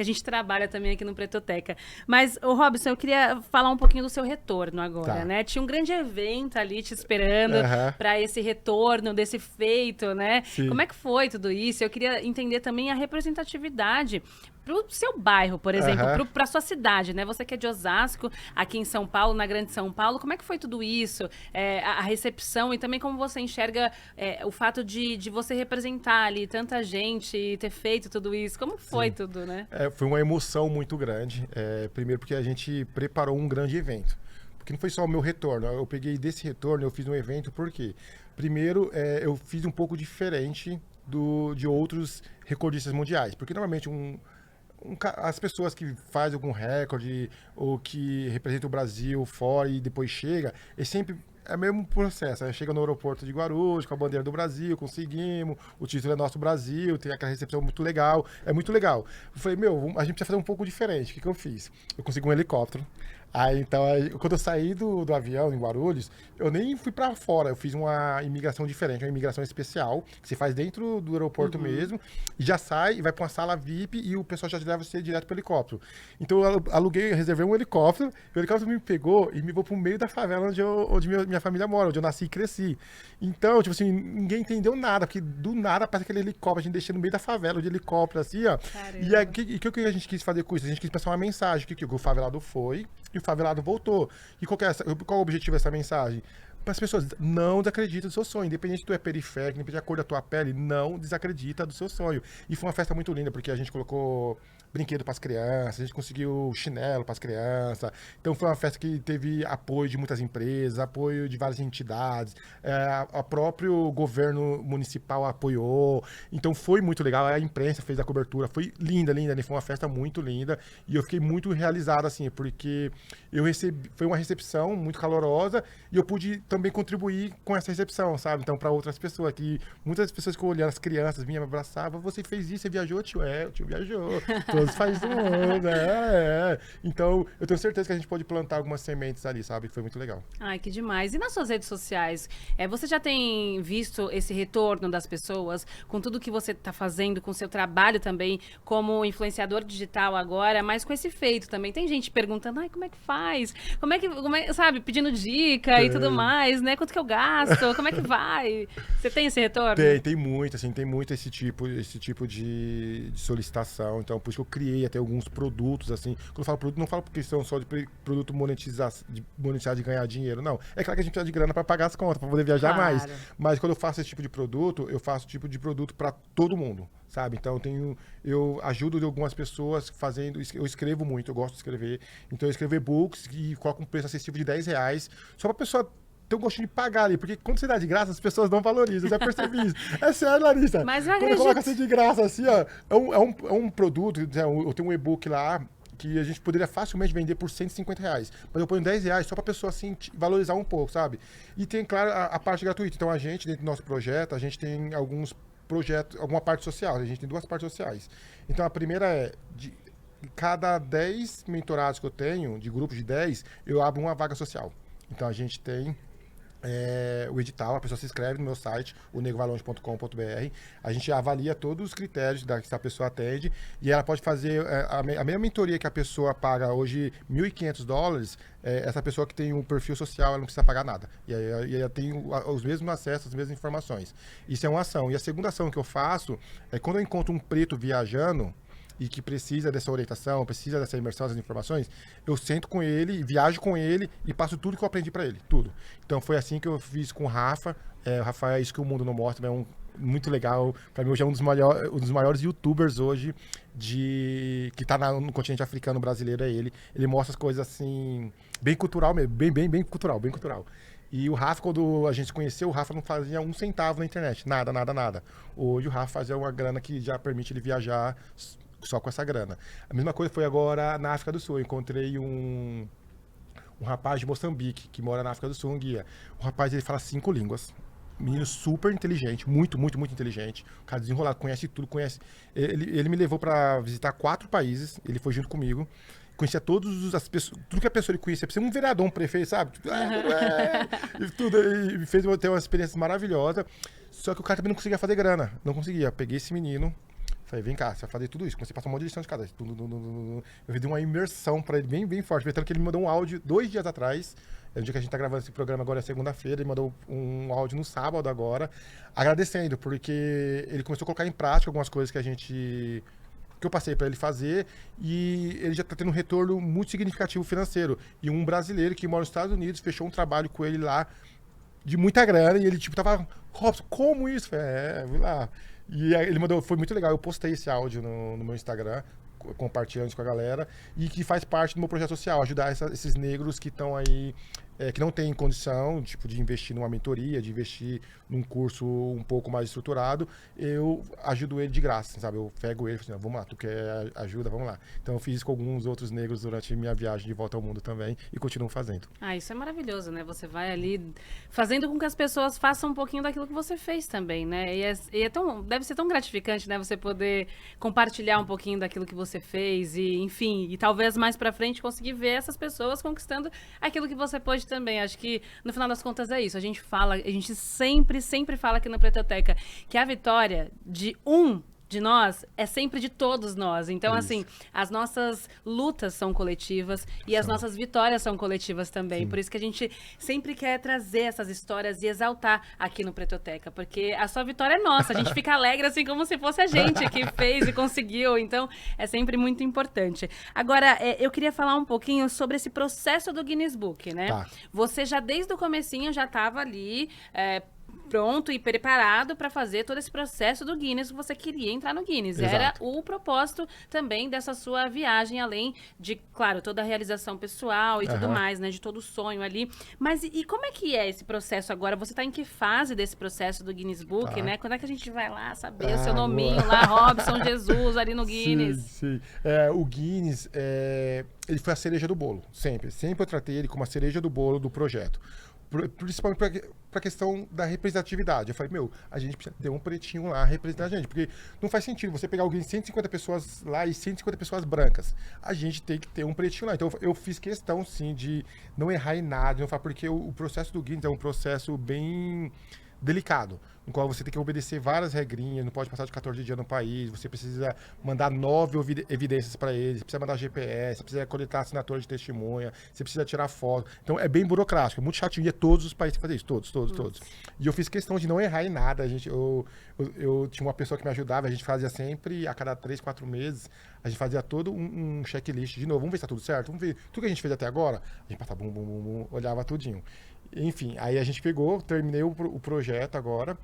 gente trabalha também aqui no Pretoteca. Mas, ô Robson, eu queria falar um pouquinho do seu retorno agora, né? Tinha um grande evento ali te esperando para esse retorno desse feito, né? Sim. Como é que foi tudo isso? Eu queria entender também a representatividade pro seu bairro, por exemplo, Aham. pra sua cidade, né? Você que é de Osasco, aqui em São Paulo, na Grande São Paulo, como é que foi tudo isso? A recepção e também como você enxerga o fato de você representar ali tanta gente e ter feito tudo isso? Como foi Sim. tudo, né? Foi uma emoção muito grande. Primeiro porque a gente preparou um grande evento. Porque não foi só o meu retorno. Eu peguei desse retorno, eu fiz um evento, por quê? Primeiro, eu fiz um pouco diferente de outros recordistas mundiais. Porque normalmente as pessoas que fazem algum recorde ou que representam o Brasil fora e depois chega, sempre é o mesmo processo. Aí chega no aeroporto de Guarulhos com a bandeira do Brasil, conseguimos, o título é nosso Brasil, tem aquela recepção muito legal, é muito legal. Eu falei, a gente precisa fazer um pouco diferente. O que eu fiz? Eu consegui um helicóptero. Quando eu saí do avião em Guarulhos, eu nem fui pra fora, eu fiz uma imigração diferente, uma imigração especial, que você faz dentro do aeroporto mesmo, e já sai e vai pra uma sala VIP e o pessoal já leva você direto pro helicóptero. Então eu reservei um helicóptero, e o helicóptero me pegou e me levou pro meio da favela onde minha família mora, onde eu nasci e cresci. Então, tipo assim, ninguém entendeu nada, porque do nada aparece aquele helicóptero, a gente deixa no meio da favela, de helicóptero, assim, ó. Caramba. E aí, o que a gente quis fazer com isso? A gente quis passar uma mensagem, que o favelado foi e o favelado voltou. E qual é o objetivo dessa mensagem? Para as pessoas, não desacredita do seu sonho. Independente se tu é periférico, independente da cor da tua pele, não desacredita do seu sonho. E foi uma festa muito linda, porque a gente colocou brinquedo para as crianças, a gente conseguiu chinelo para as crianças. Então foi uma festa que teve apoio de muitas empresas, apoio de várias entidades, o próprio governo municipal apoiou. Então foi muito legal, a imprensa fez a cobertura, foi linda, linda, foi uma festa muito linda e eu fiquei muito realizado assim, porque foi uma recepção muito calorosa e eu pude também contribuir com essa recepção, sabe? Então para outras pessoas, que muitas pessoas que eu olhava, as crianças vinham me abraçavam, você fez isso, você viajou, tio? O tio viajou. Todos fazem do mundo, Então, eu tenho certeza que a gente pode plantar algumas sementes ali, sabe? Foi muito legal. Ai, que demais. E nas suas redes sociais, você já tem visto esse retorno das pessoas com tudo que você está fazendo, com o seu trabalho também como influenciador digital agora, mas com esse feito também? Tem gente perguntando, ai, como é que faz? Sabe, pedindo dica e tudo mais, né? Quanto que eu gasto? Como é que vai? Você tem esse retorno? Tem muito, assim, tem muito esse tipo de solicitação. Então, por isso que eu criei até alguns produtos, assim. Quando eu falo produto, não falo por questão só de produto monetizar, de ganhar dinheiro, não. É claro que a gente precisa de grana para pagar as contas, para poder viajar mais. Mas quando eu faço esse tipo de produto, eu faço tipo de produto para todo mundo, sabe? Então eu ajudo algumas pessoas fazendo, eu escrevo muito, eu gosto de escrever. Então eu escrevo e-books e coloco um preço acessível de R$10, só para a pessoa ter um gostinho de pagar ali, porque quando você dá de graça, as pessoas não valorizam, eu já percebi isso. É sério, Larissa. Mas eu quando eu coloco assim de graça, assim, ó, é um produto, eu tenho um e-book lá, que a gente poderia facilmente vender por R$150. Mas eu ponho R$10 só para a pessoa assim, valorizar um pouco, sabe? E tem, claro, a parte gratuita. Então a gente, dentro do nosso projeto, a gente tem alguns projetos, alguma parte social. A gente tem 2 partes sociais. Então a primeira é, de cada 10 mentorados que eu tenho, de grupos de 10, eu abro uma vaga social. Então a gente tem o edital, a pessoa se inscreve no meu site, onegovalonge.com.br. A gente avalia todos os critérios que a pessoa atende e ela pode fazer a mesma mentoria que a pessoa paga hoje $1.500. Essa pessoa que tem um perfil social, ela não precisa pagar nada. E aí ela tem os mesmos acessos, as mesmas informações. Isso é uma ação. E a segunda ação que eu faço é quando eu encontro um preto viajando e que precisa dessa orientação, precisa dessa imersão, dessas informações, eu sento com ele, viajo com ele e passo tudo que eu aprendi para ele, tudo. Então foi assim que eu fiz com o Rafa. O Rafa é isso que o mundo não mostra, é muito legal. Para mim hoje é um dos maiores youtubers hoje que tá no continente africano brasileiro, é ele. Ele mostra as coisas assim, bem cultural mesmo, bem cultural, bem cultural. E o Rafa, quando a gente se conheceu, o Rafa não fazia um centavo na internet, nada. Hoje o Rafa fazia uma grana que já permite ele viajar só com essa grana. A mesma coisa foi agora na África do Sul. Eu encontrei um rapaz de Moçambique, que mora na África do Sul, um guia. O rapaz, ele fala 5 línguas. Menino super inteligente, muito inteligente. O cara desenrolado, conhece tudo, conhece... Ele me levou para visitar 4 países, ele foi junto comigo. Conhecia todas as pessoas, tudo que a pessoa ele conhecia. Precisa um vereador, um prefeito, sabe? E fez ter uma experiência maravilhosa. Só que o cara também não conseguia fazer grana. Não conseguia. Peguei esse menino, falei, vem cá, você vai fazer tudo isso. Comecei a passar um monte de lição de cada. Eu dei uma imersão pra ele bem forte. Tanto que ele me mandou um áudio 2 dias atrás. É o dia que a gente tá gravando esse programa agora, é segunda-feira. Ele mandou um áudio no sábado agora, agradecendo, porque ele começou a colocar em prática algumas coisas que a gente que eu passei para ele fazer e ele já está tendo um retorno muito significativo financeiro. E um brasileiro que mora nos Estados Unidos fechou um trabalho com ele lá de muita grana e ele, tipo, tava, Robson, como isso? Eu falei, vi lá. E aí ele mandou, foi muito legal, eu postei esse áudio no meu Instagram, compartilhando isso com a galera, e que faz parte do meu projeto social, ajudar esses negros que estão aí, que não têm condição, tipo, de investir numa mentoria, de investir num curso um pouco mais estruturado, eu ajudo ele de graça, sabe? Eu pego ele e falo assim, vamos lá, tu quer ajuda? Vamos lá. Então eu fiz isso com alguns outros negros durante minha viagem de volta ao mundo também e continuo fazendo. Ah, isso é maravilhoso, né? Você vai ali fazendo com que as pessoas façam um pouquinho daquilo que você fez também, né? E deve ser tão gratificante, né? Você poder compartilhar um pouquinho daquilo que você fez e, enfim, e talvez mais pra frente conseguir ver essas pessoas conquistando aquilo que você pôde também. Acho que, no final das contas, é isso. A gente sempre fala aqui na Pretoteca que a vitória de de nós é sempre de todos nós. Então, assim, as nossas lutas são coletivas e as nossas vitórias são coletivas também. Sim. Por isso que a gente sempre quer trazer essas histórias e exaltar aqui no Pretoteca, porque a sua vitória é nossa. A gente fica alegre, assim, como se fosse a gente que fez e conseguiu. Então, é sempre muito importante. Agora, eu queria falar um pouquinho sobre esse processo do Guinness Book, né? Tá. Você já, desde o comecinho, já estava ali... pronto e preparado para fazer todo esse processo do Guinness, que você queria entrar no Guinness. Exato. Era o propósito também dessa sua viagem, além de, claro, toda a realização pessoal e tudo mais, né? De todo o sonho ali. Mas e como é que é esse processo agora? Você tá em que fase desse processo do Guinness Book, né? Quando é que a gente vai lá saber o seu nominho lá, Robson Jesus, ali no Guinness? Sim. O Guinness, ele foi a cereja do bolo, sempre. Sempre eu tratei ele como a cereja do bolo do projeto. Principalmente para a questão da representatividade. Eu falei, a gente precisa ter um pretinho lá representando a gente, porque não faz sentido você pegar alguém de 150 pessoas lá e 150 pessoas brancas. A gente tem que ter um pretinho lá. Então eu fiz questão, sim, de não errar em nada, porque o processo do Guinness é um processo bem delicado, no qual você tem que obedecer várias regrinhas, não pode passar de 14 dias no país, você precisa mandar 9 evidências para eles, você precisa mandar GPS, você precisa coletar assinatura de testemunha, você precisa tirar foto. Então é bem burocrático, é muito chatinho, e é todos os países que fazem isso, todos. E eu fiz questão de não errar em nada. Eu tinha uma pessoa que me ajudava, a gente fazia sempre, a cada 3, 4 meses, a gente fazia todo um checklist de novo, vamos ver se tá tudo certo, vamos ver tudo que a gente fez até agora, a gente passava olhava tudinho. Enfim, aí a gente terminei o projeto agora,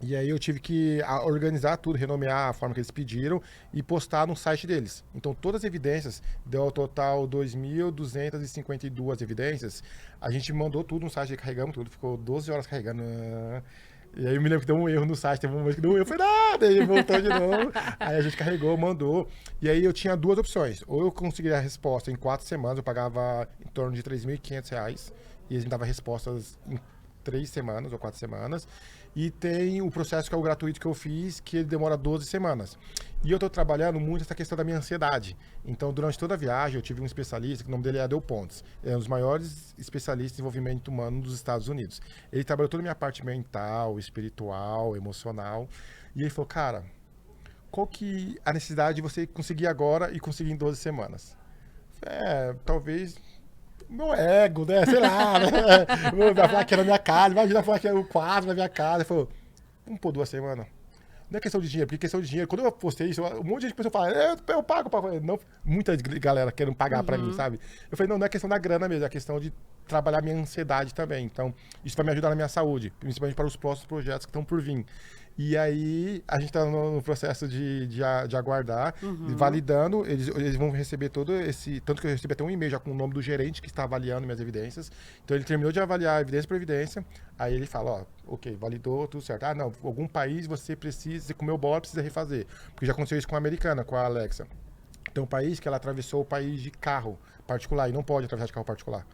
e aí eu tive que organizar tudo, renomear a forma que eles pediram e postar no site deles. Então todas as evidências, deu ao total 2.252 evidências, a gente mandou tudo no site, carregamos tudo, ficou 12 horas carregando. E aí eu me lembro que deu um erro no site, teve um momento que deu um erro, foi nada, aí voltou de novo, aí a gente carregou, mandou, e aí eu tinha 2 opções, ou eu conseguiria a resposta em 4 semanas, eu pagava em torno de R$3.500, e eles me davam respostas em 3 semanas ou 4 semanas. E tem o processo que é o gratuito que eu fiz, que ele demora 12 semanas. E eu estou trabalhando muito essa questão da minha ansiedade. Então, durante toda a viagem, eu tive um especialista, que o nome dele é Adel Pontes. Ele é um dos maiores especialistas em desenvolvimento humano dos Estados Unidos. Ele trabalhou toda a minha parte mental, espiritual, emocional. E ele falou, cara, qual que é a necessidade de você conseguir agora e conseguir em 12 semanas? Talvez... meu ego, né? Sei lá, né? Vai falar que era minha casa, imagina falar que era o quadro da minha casa. Ele falou, vamos pôr 2 semanas. Não é questão de dinheiro, porque questão de dinheiro, quando eu postei isso, um monte de gente começou a falar, eu pago. Não, muita galera querendo pagar pra mim, sabe? Eu falei, não é questão da grana mesmo, é questão de trabalhar minha ansiedade também. Então, isso vai me ajudar na minha saúde, principalmente para os próximos projetos que estão por vir. E aí, a gente está no processo de aguardar, validando, eles vão receber todo esse... Tanto que eu recebi até um e-mail já com o nome do gerente que está avaliando minhas evidências. Então, ele terminou de avaliar evidência por evidência, aí ele fala, ok, validou, tudo certo. Não, algum país você precisa, você comeu bola, precisa refazer. Porque já aconteceu isso com a americana, com a Alexa. Tem um país que ela atravessou o país de carro particular, e não pode atravessar de carro particular.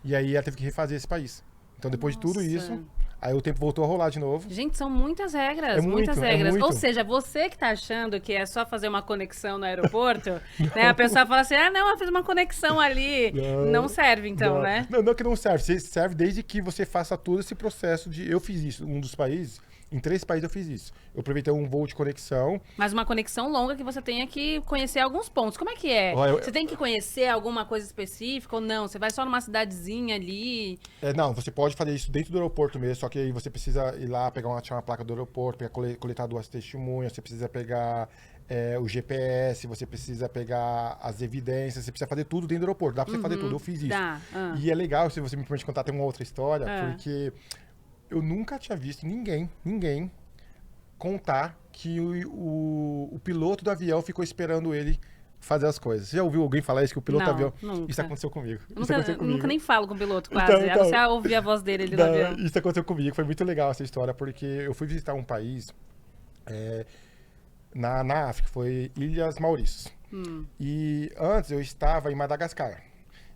E aí, ela teve que refazer esse país. Então, depois de tudo isso... Aí o tempo voltou a rolar de novo. Gente, são muitas regras, muitas regras. Ou seja, você que tá achando que é só fazer uma conexão no aeroporto, né? A pessoa fala assim, não, eu fiz uma conexão ali. Não serve, então, né? Não que não serve. Serve desde que você faça todo esse processo de... Eu fiz isso, um dos países... Em 3 países eu fiz isso. Eu aproveitei um voo de conexão. Mas uma conexão longa que você tenha que conhecer alguns pontos. Como é que é? Você tem que conhecer alguma coisa específica ou não? Você vai só numa cidadezinha ali? Não, você pode fazer isso dentro do aeroporto mesmo, só que aí você precisa ir lá, pegar tirar uma placa do aeroporto, coletar 2 testemunhas, você precisa pegar o GPS, você precisa pegar as evidências, você precisa fazer tudo dentro do aeroporto. Dá pra você fazer tudo, eu fiz isso. E é legal, se você me permite contar, tem uma outra história, porque eu nunca tinha visto ninguém contar que o piloto do avião ficou esperando ele fazer as coisas. Você já ouviu alguém falar isso, que o piloto do avião... Nunca. Isso aconteceu comigo. Nunca nem falo com o piloto, quase. Então, Você ouvir a voz dele no avião. Isso aconteceu comigo. Foi muito legal essa história, porque eu fui visitar um país na África, foi Ilhas Maurícias. E antes eu estava em Madagascar.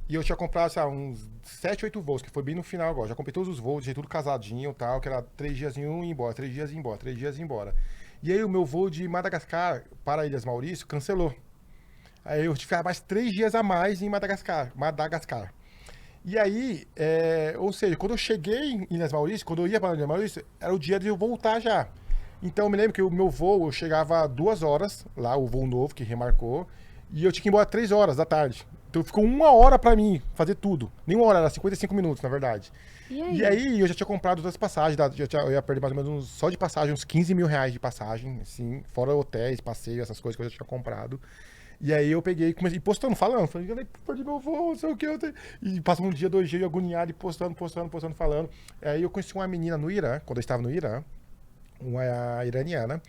E eu tinha comprado, sei lá, uns 7, 8 voos, que foi bem no final agora. Já comprei todos os voos, deixei tudo casadinho e tal, que era 3 dias em um e ir embora, 3 dias e ir embora, 3 dias e ir embora. E aí o meu voo de Madagascar para Ilhas Maurícias cancelou. Aí eu tive que ficar mais 3 dias a mais em Madagascar. E aí, ou seja, quando eu cheguei em Ilhas Maurícias, quando eu ia para Ilhas Maurícias, era o dia de eu voltar já. Então eu me lembro que o meu voo, eu chegava 2 horas, lá o voo novo que remarcou, e eu tinha que ir embora 3 horas da tarde. Então ficou 1 hora pra mim fazer tudo. Nem 1 hora, era 55 minutos, na verdade. E aí eu já tinha comprado outras passagens, eu ia perder mais ou menos só de passagem, uns 15 mil reais de passagem, assim, fora hotéis, passeio, essas coisas que eu já tinha comprado. E aí eu peguei e comecei postando, falei, perdi meu voo, não sei o que. E passou 1 dia, 2 dias, agoniado, e postando, falando. Aí eu conheci uma menina no Irã, quando eu estava no Irã, uma iraniana,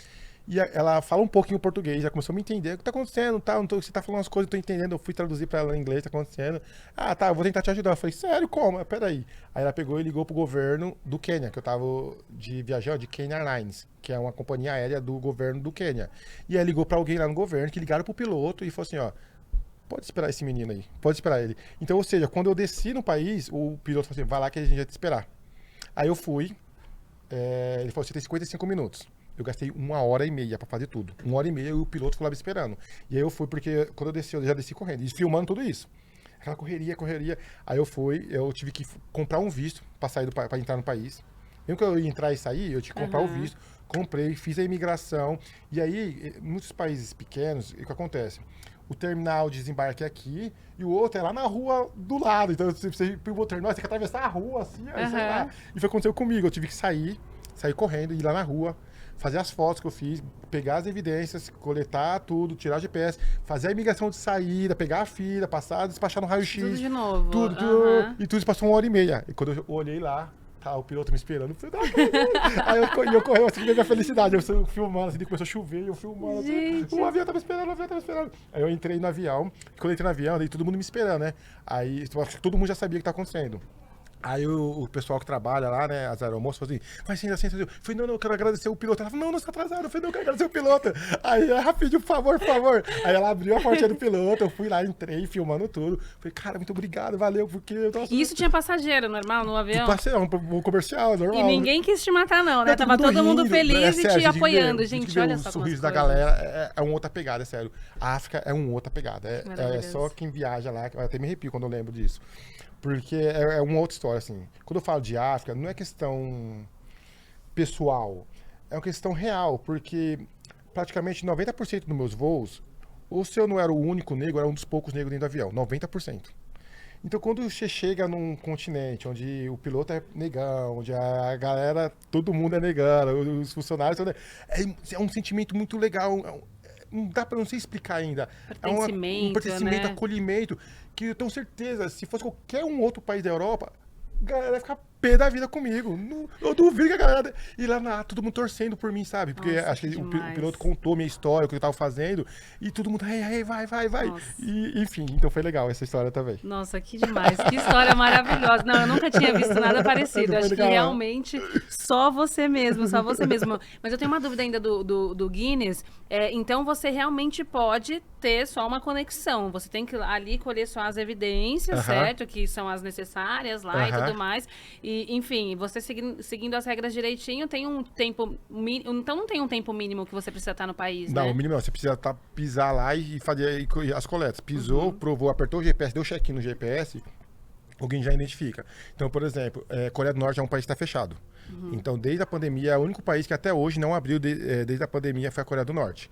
e ela fala um pouquinho português, já começou a me entender. O que tá acontecendo? Tá, você tá falando umas coisas, eu tô entendendo. Eu fui traduzir pra ela em inglês, tá acontecendo. Ah, tá, eu vou tentar te ajudar. Eu falei, sério, como? Peraí. Aí ela pegou e ligou pro governo do Quênia, que eu tava viajando de Kenya Airlines, que é uma companhia aérea do governo do Quênia. E aí ligou pra alguém lá no governo, que ligaram pro piloto e falou assim, ó, pode esperar esse menino aí, pode esperar ele. Então, ou seja, quando eu desci no país, o piloto falou assim, vai lá que a gente vai te esperar. Aí eu fui, ele falou, você tem 55 minutos. Eu gastei 1h30 pra fazer tudo. 1h30 e o piloto ficou lá me esperando. E aí eu fui, porque quando eu desci, eu já desci correndo. E filmando tudo isso. Aquela correria. Aí eu tive que comprar um visto pra entrar no país. Mesmo que eu ia entrar e sair, eu tinha que comprar o visto. Comprei, fiz a imigração. E aí, em muitos países pequenos, o que acontece? O terminal de desembarque é aqui e o outro é lá na rua do lado. Então, você pegou o terminal, você tem que atravessar a rua, assim, aí, sei lá. E foi o que aconteceu comigo. Eu tive que sair correndo, ir lá na rua, fazer as fotos que eu fiz, pegar as evidências, coletar tudo, tirar o GPS, fazer a imigração de saída, pegar a fila, passar, despachar no raio-x. Tudo de novo. Tudo. E tudo isso passou 1h30. E quando eu olhei lá, tá o piloto me esperando. Eu falei, aí eu corri, assim, minha felicidade. Eu filmando, assim, começou a chover, eu filmando, assim, o avião tava esperando. Aí eu entrei no avião, quando eu entrei no avião, daí todo mundo me esperando, né? Aí todo mundo já sabia o que tá acontecendo. Aí o pessoal que trabalha lá, né, as aeromoças, falou assim, mas sim, assim, eu falei, não, eu quero agradecer o piloto. Ela falou, não, você tá atrasado. Eu falei, não, eu quero agradecer o piloto. Aí, rapidinho, por favor. Aí ela abriu a portinha do piloto, eu fui lá, entrei, filmando tudo. Falei, cara, muito obrigado, valeu, porque... E isso tinha passageiro normal no avião? Um comercial, normal. E ninguém quis te matar, não, né? Tava todo mundo feliz e te apoiando. Gente, olha só. O sorriso da galera é uma outra pegada, é sério. A África é uma outra pegada. É só quem viaja lá, eu até me arrepio quando eu lembro disso. Porque é uma outra história, assim. Quando eu falo de África, não é questão pessoal, é uma questão real, porque praticamente 90% dos meus voos, ou se eu não era o único negro, era um dos poucos negros dentro do avião, 90%. Então, quando você chega num continente onde o piloto é negão, onde a galera, todo mundo é negano, os funcionários são é um sentimento muito legal, não sei explicar ainda. Pertencimento, um pertencimento, né? Acolhimento, que eu tenho certeza, se fosse qualquer um outro país da Europa, a galera ia ficar pé da vida comigo. Eu duvido que a galera ir lá, todo mundo torcendo por mim, sabe? Porque Nossa, acho que o demais. piloto contou minha história, o que eu tava fazendo, e todo mundo, vai. Nossa. E, enfim, então foi legal essa história também. Nossa, que demais. Que história maravilhosa. Não, eu nunca tinha visto nada parecido. Foi Acho que legal. realmente só você mesmo. Mas eu tenho uma dúvida ainda do Guinness. Então você realmente pode ter só uma conexão. Você tem que ali colher só as evidências, certo? Que são as necessárias lá e tudo mais. E, enfim, você seguindo as regras direitinho, tem um tempo mínimo. Então não tem um tempo mínimo que você precisa estar no país, Não, né? o mínimo não. Você precisa pisar lá e fazer as coletas. Pisou, provou, apertou o GPS, deu check-in no GPS, alguém já identifica. Então, por exemplo, Coreia do Norte é um país que está fechado. Então, desde a pandemia, é o único país que até hoje não abriu desde a pandemia foi a Coreia do Norte.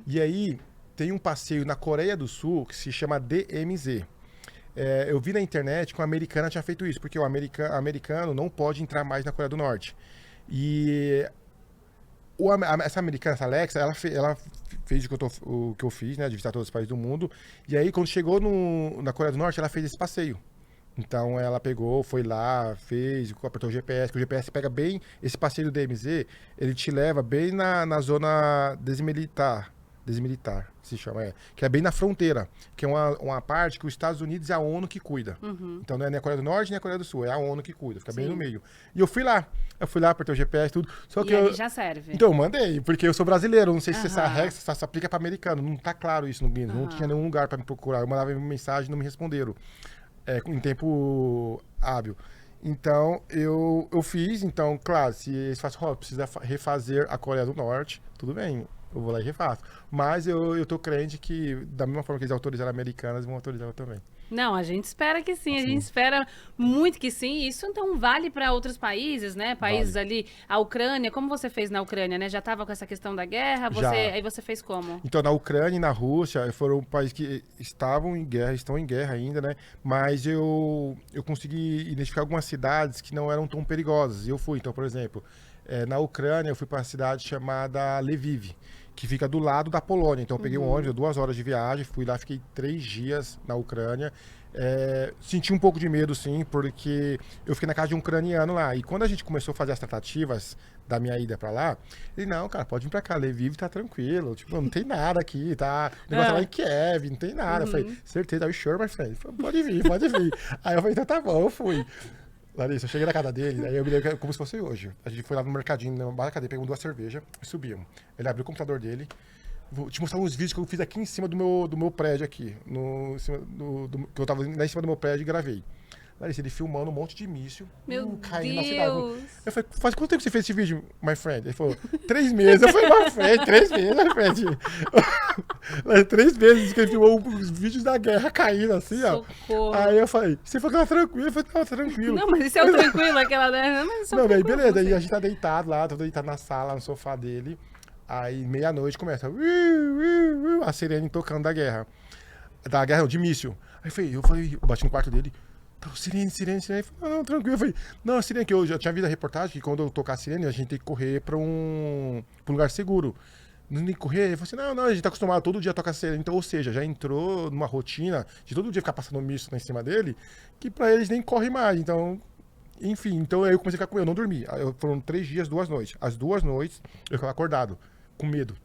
E aí, tem um passeio na Coreia do Sul que se chama DMZ. eu vi na internet que uma americana tinha feito isso, porque o americano não pode entrar mais na Coreia do Norte. E essa americana, essa Alexa, ela fez o que eu fiz, né, de visitar todos os países do mundo. E aí, quando chegou na Coreia do Norte, ela fez esse passeio. Então, ela pegou, foi lá, fez, apertou o GPS, que o GPS pega bem, esse passeio do DMZ, ele te leva bem na zona desmilitar, se chama, que é bem na fronteira, que é uma parte que os Estados Unidos e a ONU que cuida. Então não é nem a Coreia do Norte nem a Coreia do Sul, é a ONU que cuida, fica bem no meio. E eu fui lá, apertei o GPS, tudo. Só que ele já serve. Então eu mandei, porque eu sou brasileiro, não sei se essa regra se aplica para americano, não tá claro isso no Guinness, não tinha nenhum lugar para me procurar, eu mandava mensagem e não me responderam. Em tempo hábil. Então, eu fiz. Então, claro, se eles falam, precisa refazer a Coreia do Norte, tudo bem, eu vou lá e refaço. Mas eu tô crente que, da mesma forma que eles autorizaram americanas, vão autorizar eu também. Não, a gente espera que sim, a gente espera muito que sim. Isso então vale para outros países, né? Países ali, a Ucrânia, como você fez na Ucrânia, né? Já estava com essa questão da guerra, aí você fez como? Então, na Ucrânia e na Rússia foram países que estavam em guerra, estão em guerra ainda, né? Mas eu consegui identificar algumas cidades que não eram tão perigosas. E eu fui, então, por exemplo, na Ucrânia eu fui para uma cidade chamada Lviv, que fica do lado da Polônia. Então eu peguei um ônibus, 2 horas de viagem, fui lá, fiquei 3 dias na Ucrânia. Senti um pouco de medo, sim, porque eu fiquei na casa de um ucraniano lá. E quando a gente começou a fazer as tratativas da minha ida pra lá, ele, não, cara, pode vir pra cá, Lviv tá tranquilo, tipo, não tem nada aqui, tá? O negócio é lá em Kiev, não tem nada. Eu falei, certeza, are you sure, my friend? Ele falou, pode vir, pode vir. Aí eu falei, então tá bom, eu fui. Larissa, eu cheguei na casa dele, aí eu me lembro como se fosse hoje. A gente foi lá no mercadinho, na barra da cadeia, pegamos 2 cervejas e subimos. Ele abriu o computador dele. Vou te mostrar uns vídeos que eu fiz aqui em cima do meu prédio aqui. Que eu tava lá em cima do meu prédio e gravei. Larissa, ele filmando um monte de míssil. Caindo na cidade. Eu falei, faz quanto tempo você fez esse vídeo, my friend? Ele falou, 3 meses. Eu falei, my friend, 3 meses, my friend. 3 meses que ele filmou os vídeos da guerra caindo assim, ó. Socorro. Aí eu falei, você falou que tava tranquilo? Eu falei, tava tranquilo. Não, mas isso é o tranquilo, aquela... Não, daí beleza, aí a gente tá deitado lá, tô deitado na sala, no sofá dele. Aí meia-noite começa a sirene tocando da guerra. Da guerra não, de míssil. Aí eu bati no quarto dele. Sirene. Ele falou, não, tranquilo. Eu falei, não, a sirene, que eu já tinha visto a reportagem que quando eu tocar a sirene, a gente tem que correr pra um lugar seguro. Não tem que correr. Ele falou assim, não, a gente tá acostumado todo dia a tocar a sirene. Então, ou seja, já entrou numa rotina de todo dia ficar passando míssil lá em cima dele, que pra eles nem corre mais. Então, enfim, então aí eu comecei a ficar com eu não dormi. Foram 3 dias, 2 noites. As 2 noites eu ficava acordado, com medo.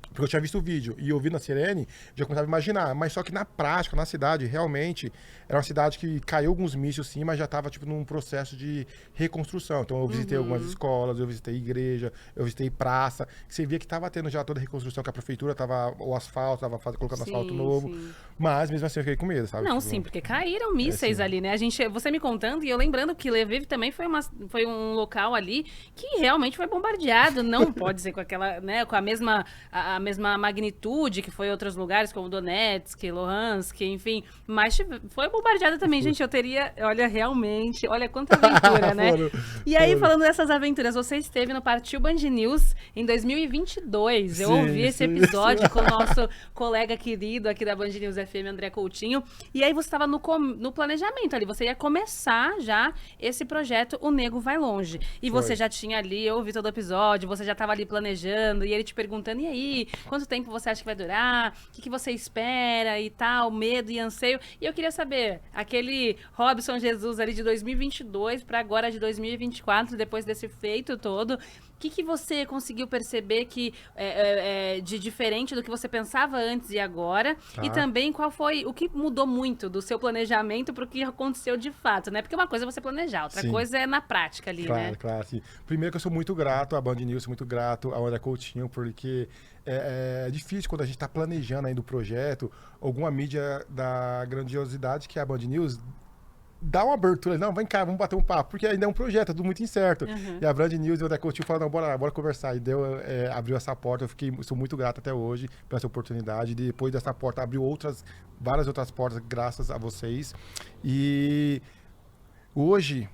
Porque eu tinha visto o vídeo e ouvindo a sirene, já começava a imaginar. Mas só que na prática, na cidade, realmente, era uma cidade que caiu alguns mísseis sim, mas já estava tipo, num processo de reconstrução. Então eu visitei algumas escolas, eu visitei igreja, eu visitei praça. Você via que estava tendo já toda a reconstrução, que a prefeitura estava, o asfalto, estava colocando asfalto novo. Sim. Mas mesmo assim eu fiquei com medo, sabe? Não, tipo, sim, porque caíram mísseis ali, né? Você me contando, e eu lembrando que Lviv também foi um local ali que realmente foi bombardeado. Não pode ser com aquela, né, com a mesma magnitude que foi em outros lugares, como Donetsk, Luhansk, enfim. Mas foi bombardeada também, gente. Eu teria, olha, realmente, olha quanta aventura, né? E aí, falando dessas aventuras, você esteve no Partiu Band News em 2022. Eu ouvi esse episódio com o nosso colega querido aqui da Band News FM, André Coutinho. E aí você estava no planejamento ali, você ia começar já esse projeto O Nego Vai Longe. E você já tinha ali, eu ouvi todo o episódio, você já estava ali planejando, e ele te perguntando, e aí, quanto tempo você acha que vai durar? O que você espera e tal, medo e anseio? E eu queria saber, aquele Robson Jesus ali de 2022 para agora de 2024, depois desse feito todo, o que você conseguiu perceber que de diferente do que você pensava antes e agora? Tá. E também o que mudou muito do seu planejamento para o que aconteceu de fato, né? Porque uma coisa é você planejar, outra coisa é na prática ali, né? Claro, sim. Primeiro que eu sou muito grato à Band News, sou muito grato ao André Coutinho, porque é difícil quando a gente está planejando ainda o projeto, alguma mídia da grandiosidade que é a Band News dá uma abertura, não, vem cá, vamos bater um papo, porque ainda é um projeto, é tudo muito incerto. E a Band News e o André Coutinho falaram, não, bora conversar. E abriu essa porta, sou muito grato até hoje por essa oportunidade. Depois dessa porta, abriu várias outras portas, graças a vocês. E hoje,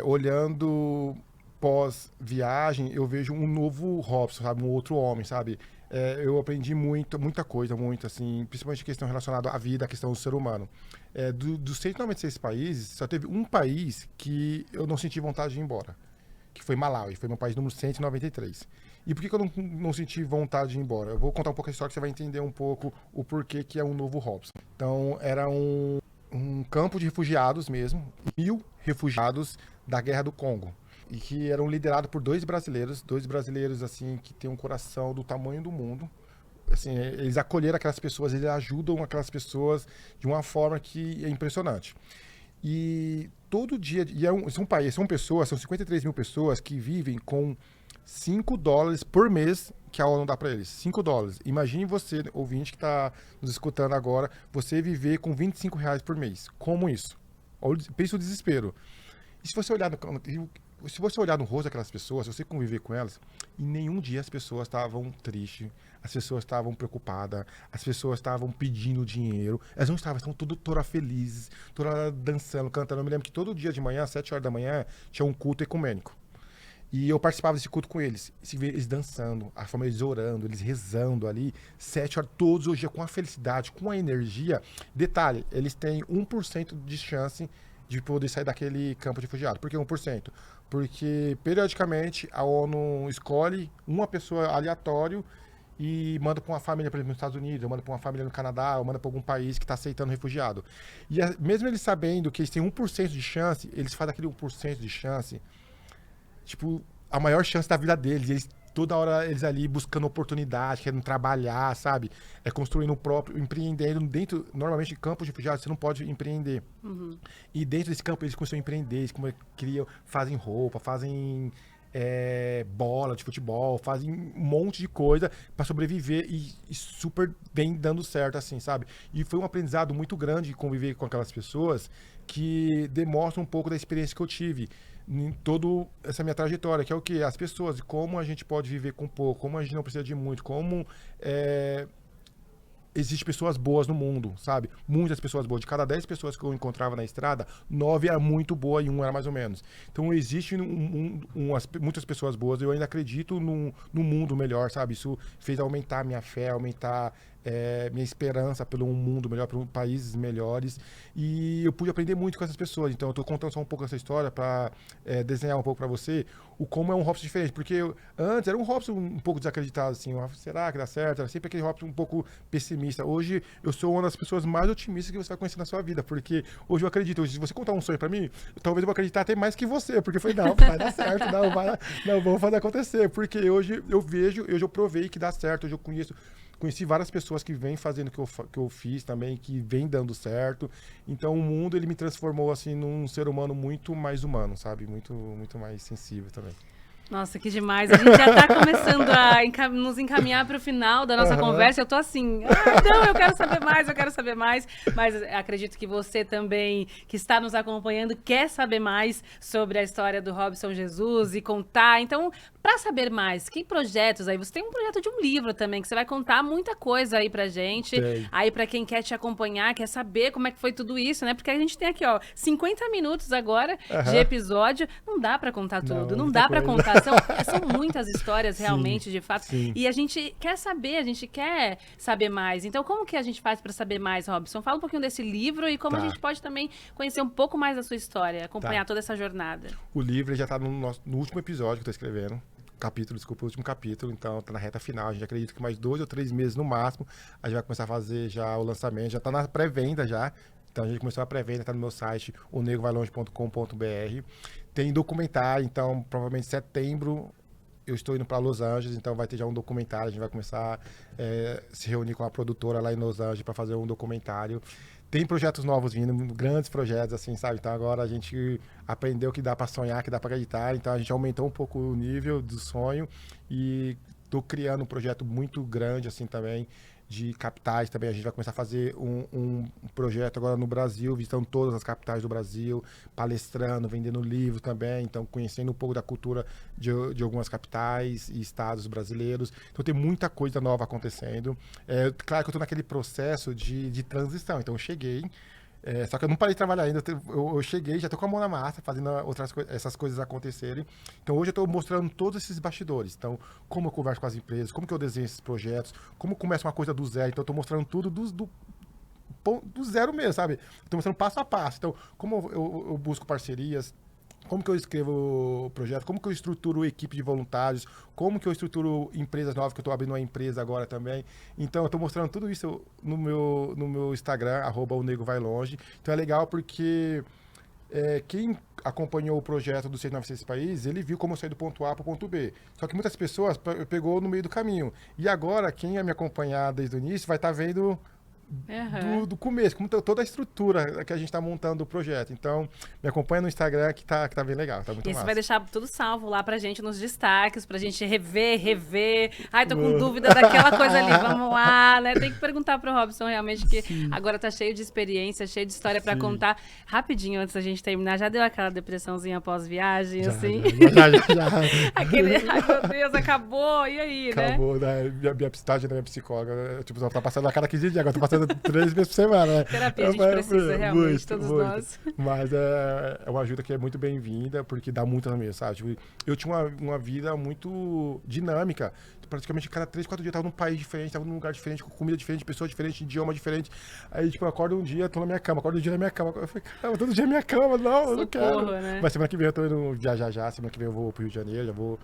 olhando pós-viagem, eu vejo um novo Robson, sabe? Um outro homem, sabe? eu aprendi muita coisa, muito, assim, principalmente questão relacionada à vida, à questão do ser humano. Dos 196 países, só teve um país que eu não senti vontade de ir embora, que foi Malawi, foi meu país número 193. E por que eu não senti vontade de ir embora? Eu vou contar um pouco a história que você vai entender um pouco o porquê que é um novo Hobson. Então, era um campo de refugiados mesmo, 1.000 refugiados da Guerra do Congo. E que eram liderados por dois brasileiros assim, que têm um coração do tamanho do mundo. Assim, eles acolheram aquelas pessoas, eles ajudam aquelas pessoas de uma forma que é impressionante. E todo dia, são pessoas, são 53 mil pessoas que vivem com $5 por mês que a ONU dá para eles. $5. Imagine você, ouvinte que está nos escutando agora, você viver com R$ 25 por mês. Como isso? Pensa o desespero. E se você olhar no rosto daquelas pessoas, se você conviver com elas, em nenhum dia as pessoas estavam tristes, as pessoas estavam preocupadas, as pessoas estavam pedindo dinheiro, elas não estavam toda felizes, toda dançando, cantando. Eu me lembro que todo dia de manhã, às 7 horas da manhã, tinha um culto ecumênico. E eu participava desse culto com eles. Eles dançando, a forma eles orando, eles rezando ali, 7 horas, todos os dias, com a felicidade, com a energia. Detalhe, eles têm 1% de chance de poder sair daquele campo de refugiado. Por que 1%? Porque, periodicamente, a ONU escolhe uma pessoa aleatório e manda para uma família, por exemplo, nos Estados Unidos, ou manda para uma família no Canadá, ou manda para algum país que está aceitando refugiado. E mesmo eles sabendo que eles têm 1% de chance, eles fazem aquele 1% de chance, tipo, a maior chance da vida deles. Eles, toda hora eles ali buscando oportunidade, querendo trabalhar, sabe? Construindo o próprio, empreendendo dentro, normalmente em campos de refugiados você não pode empreender. Uhum. E dentro desse campo eles começam a empreender, eles criam, fazem roupa, fazem bola de futebol, fazem um monte de coisa para sobreviver e super bem dando certo, assim, sabe? E foi um aprendizado muito grande conviver com aquelas pessoas que demonstram um pouco da experiência que eu tive em toda essa minha trajetória, que é o quê? As pessoas, como a gente pode viver com pouco, como a gente não precisa de muito, como existem pessoas boas no mundo, sabe? Muitas pessoas boas. De cada 10 pessoas que eu encontrava na estrada, 9 era muito boa e 1 era mais ou menos. Então, existe muitas pessoas boas. Eu ainda acredito no mundo melhor, sabe? Isso fez aumentar minha fé, aumentar minha esperança pelo mundo melhor, por países melhores. E eu pude aprender muito com essas pessoas. Então, eu estou contando só um pouco essa história para desenhar um pouco para você como é um Hobson diferente. Porque antes era um Hobson um pouco desacreditado, assim. Será que dá certo? Era sempre aquele Hobson um pouco pessimista. Hoje, eu sou uma das pessoas mais otimistas que você vai conhecer na sua vida. Porque hoje eu acredito. Hoje, se você contar um sonho para mim, talvez eu vou acreditar até mais que você. Porque foi, não, vai dar certo. Não, vamos fazer acontecer. Porque hoje eu vejo, hoje eu provei que dá certo. Hoje eu conheci várias pessoas que vêm fazendo o que eu fiz também, que vem dando certo. Então o mundo, ele me transformou assim num ser humano muito mais humano, sabe? Muito, muito mais sensível também. Nossa, que demais. A gente já está começando a nos encaminhar para o final da nossa conversa. Eu tô assim, não, eu quero saber mais. Mas acredito que você também, que está nos acompanhando, quer saber mais sobre a história do Hobson Jesus e contar. Então, para saber mais, que projetos aí? Você tem um projeto de um livro também, que você vai contar muita coisa aí pra gente. Sei. Aí para quem quer te acompanhar, quer saber como é que foi tudo isso, né? Porque a gente tem aqui, 50 minutos agora de episódio. Não dá para contar tudo, não dá para contar. São muitas histórias realmente, sim, de fato. Sim. E a gente quer saber mais. Então, como que a gente faz para saber mais, Hobson? Fala um pouquinho desse livro e como a gente pode também conhecer um pouco mais da sua história, acompanhar toda essa jornada. O livro já está no último episódio que eu estou escrevendo. O último capítulo, então tá na reta final. A gente acredita que mais 2 ou 3 meses no máximo a gente vai começar a fazer já o lançamento, já tá na pré-venda já. Então a gente começou a pré-venda, tá no meu site, onegovailonge.com.br. Tem documentário, então provavelmente em setembro eu estou indo para Los Angeles, então vai ter já um documentário, a gente vai começar a se reunir com a produtora lá em Los Angeles para fazer um documentário. Tem projetos novos vindo, grandes projetos, assim, sabe? Então agora a gente aprendeu que dá para sonhar, que dá para acreditar, então a gente aumentou um pouco o nível do sonho e estou criando um projeto muito grande, assim, também, de capitais também. A gente vai começar a fazer um projeto agora no Brasil, visitando todas as capitais do Brasil, palestrando, vendendo livros também, então conhecendo um pouco da cultura de algumas capitais e estados brasileiros. Então tem muita coisa nova acontecendo. Claro que eu estou naquele processo de transição, então eu cheguei, Só que eu não parei de trabalhar ainda. Eu cheguei, já tô com a mão na massa, fazendo essas coisas acontecerem. Então, hoje eu tô mostrando todos esses bastidores. Então, como eu converso com as empresas, como que eu desenho esses projetos, como começa uma coisa do zero. Então, eu tô mostrando tudo do zero mesmo, sabe? Tô mostrando passo a passo. Então, como eu busco parcerias, como que eu escrevo o projeto, como que eu estruturo equipe de voluntários, como que eu estruturo empresas novas, que eu estou abrindo uma empresa agora também. Então, eu estou mostrando tudo isso no meu Instagram, @onegovailonge. Então, é legal porque quem acompanhou o projeto do 696 Países, ele viu como eu saí do ponto A para o ponto B. Só que muitas pessoas pegou no meio do caminho. E agora, quem ia me acompanhar desde o início vai estar vendo do começo, como toda a estrutura que a gente está montando o projeto. Então, me acompanha no Instagram que tá bem legal, tá muito E você massa. vai deixar tudo salvo lá pra gente nos destaques, pra gente rever. Ai, tô com dúvida daquela coisa ali, vamos lá, né? Tem que perguntar pro Robson realmente, que agora tá cheio de experiência, cheio de história pra contar. Rapidinho, antes da gente terminar, já deu aquela depressãozinha pós-viagem, assim? Já. Aquele, ai meu Deus, acabou, e aí, Acabou, né? Minha estágio da minha psicóloga, tipo, ela tá passando a cada 15 dias, agora tô passando 3 vezes por semana, né? Terapia a gente precisa, realmente, todos nós. Mas é uma ajuda que é muito bem-vinda, porque dá muito na minha, sabe? Tipo, eu tinha uma vida muito dinâmica. Praticamente cada 3, 4 dias eu tava num país diferente, tava num lugar diferente, com comida diferente, pessoa diferente, idioma diferente. Aí, tipo, eu acordo um dia, tô na minha cama, acordo um dia na minha cama. Eu falei, caramba, todo dia na minha cama, não, eu não quero. Né? Mas semana que vem eu tô indo viajar já, semana que vem eu vou pro Rio de Janeiro, já vou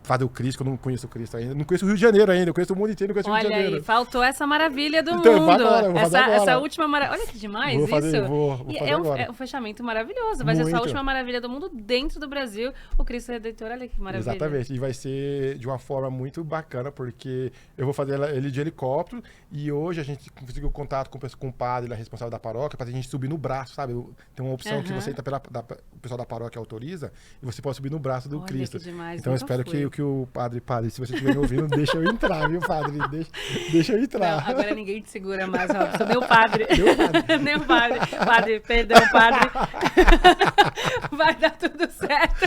fazer o Cristo, que eu não conheço o Cristo ainda. Não conheço o Rio de Janeiro ainda, eu conheço o mundo inteiro, não conheço o Rio de Janeiro. Olha aí, faltou essa maravilha do então, mundo. Agora, essa última maravilha. Olha que demais vou fazer, isso. Vou fazer agora. É um fechamento maravilhoso. Vai ser só a última maravilha do mundo dentro do Brasil. O Cristo Redentor, olha que maravilha. Exatamente. E vai ser de uma forma muito bacana, porque eu vou fazer ele de helicóptero e hoje a gente conseguiu contato com o padre, ele é responsável da paróquia, para a gente subir no braço, sabe? Tem uma opção que você entra o pessoal da paróquia autoriza e você pode subir no braço do Cristo. Que demais, então eu espero que o padre, se você estiver me ouvindo, deixa eu entrar, viu, padre? Deixa eu entrar. Não, agora ninguém te segura mais, Robson. Nem o padre. Nem o padre. Padre, perdão, padre. Vai dar tudo certo.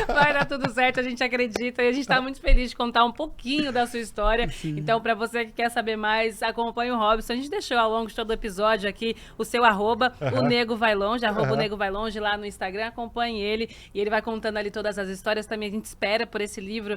Vai dar tudo certo, a gente acredita. E a gente tá muito feliz de contar um pouquinho da sua história. Sim. Então, pra você que quer saber mais, acompanhe o Robson. A gente deixou ao longo de todo o episódio aqui o seu arroba, o Nego Vai Longe, arroba o Nego Vai Longe lá no Instagram. Acompanhe ele e ele vai contando ali todas as histórias. Também a gente espera por esse livro,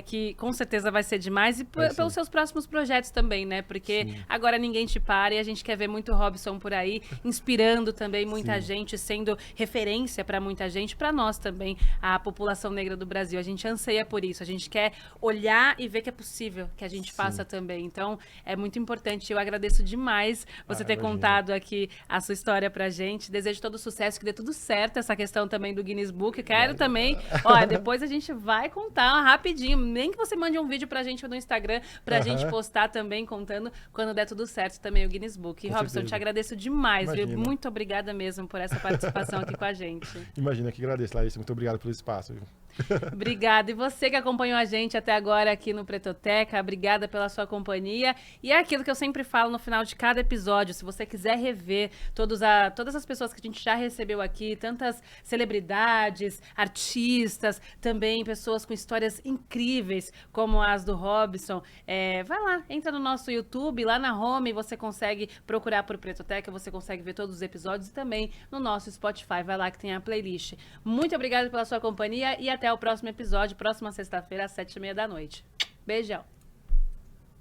que com certeza vai ser demais. E pelos seus próximos projetos também, né? Porque agora ninguém te para e a gente quer ver muito Robson por aí, inspirando também muita gente, sendo referência para muita gente, para nós também, a população negra do Brasil. A gente anseia por isso, a gente quer olhar e ver que é possível que a gente faça também. Então, é muito importante. Eu agradeço demais você ter contado aqui a sua história pra gente. Desejo todo sucesso, que dê tudo certo, essa questão também do Guinness Book. Quero também, olha, depois a gente vai contar rapidinho, nem que você mande um vídeo pra gente no Instagram, pra gente postar também, contando quando der tudo certo também o Guinness Book. E, Robson, eu te agradeço demais, viu? Muito obrigada mesmo por essa participação aqui com a gente. Imagina, que agradeço, Larissa. Muito obrigado pelo espaço, viu? Obrigada. E você que acompanhou a gente até agora aqui no Pretoteca, obrigada pela sua companhia. E é aquilo que eu sempre falo no final de cada episódio, se você quiser rever todas as pessoas que a gente já recebeu aqui, tantas celebridades, artistas, também pessoas com histórias incríveis, como as do Robson, vai lá, entra no nosso YouTube, lá na home, você consegue procurar por Pretoteca, você consegue ver todos os episódios e também no nosso Spotify, vai lá que tem a playlist. Muito obrigada pela sua companhia e até o próximo episódio, próxima sexta-feira, às 7h30 da noite. Beijão!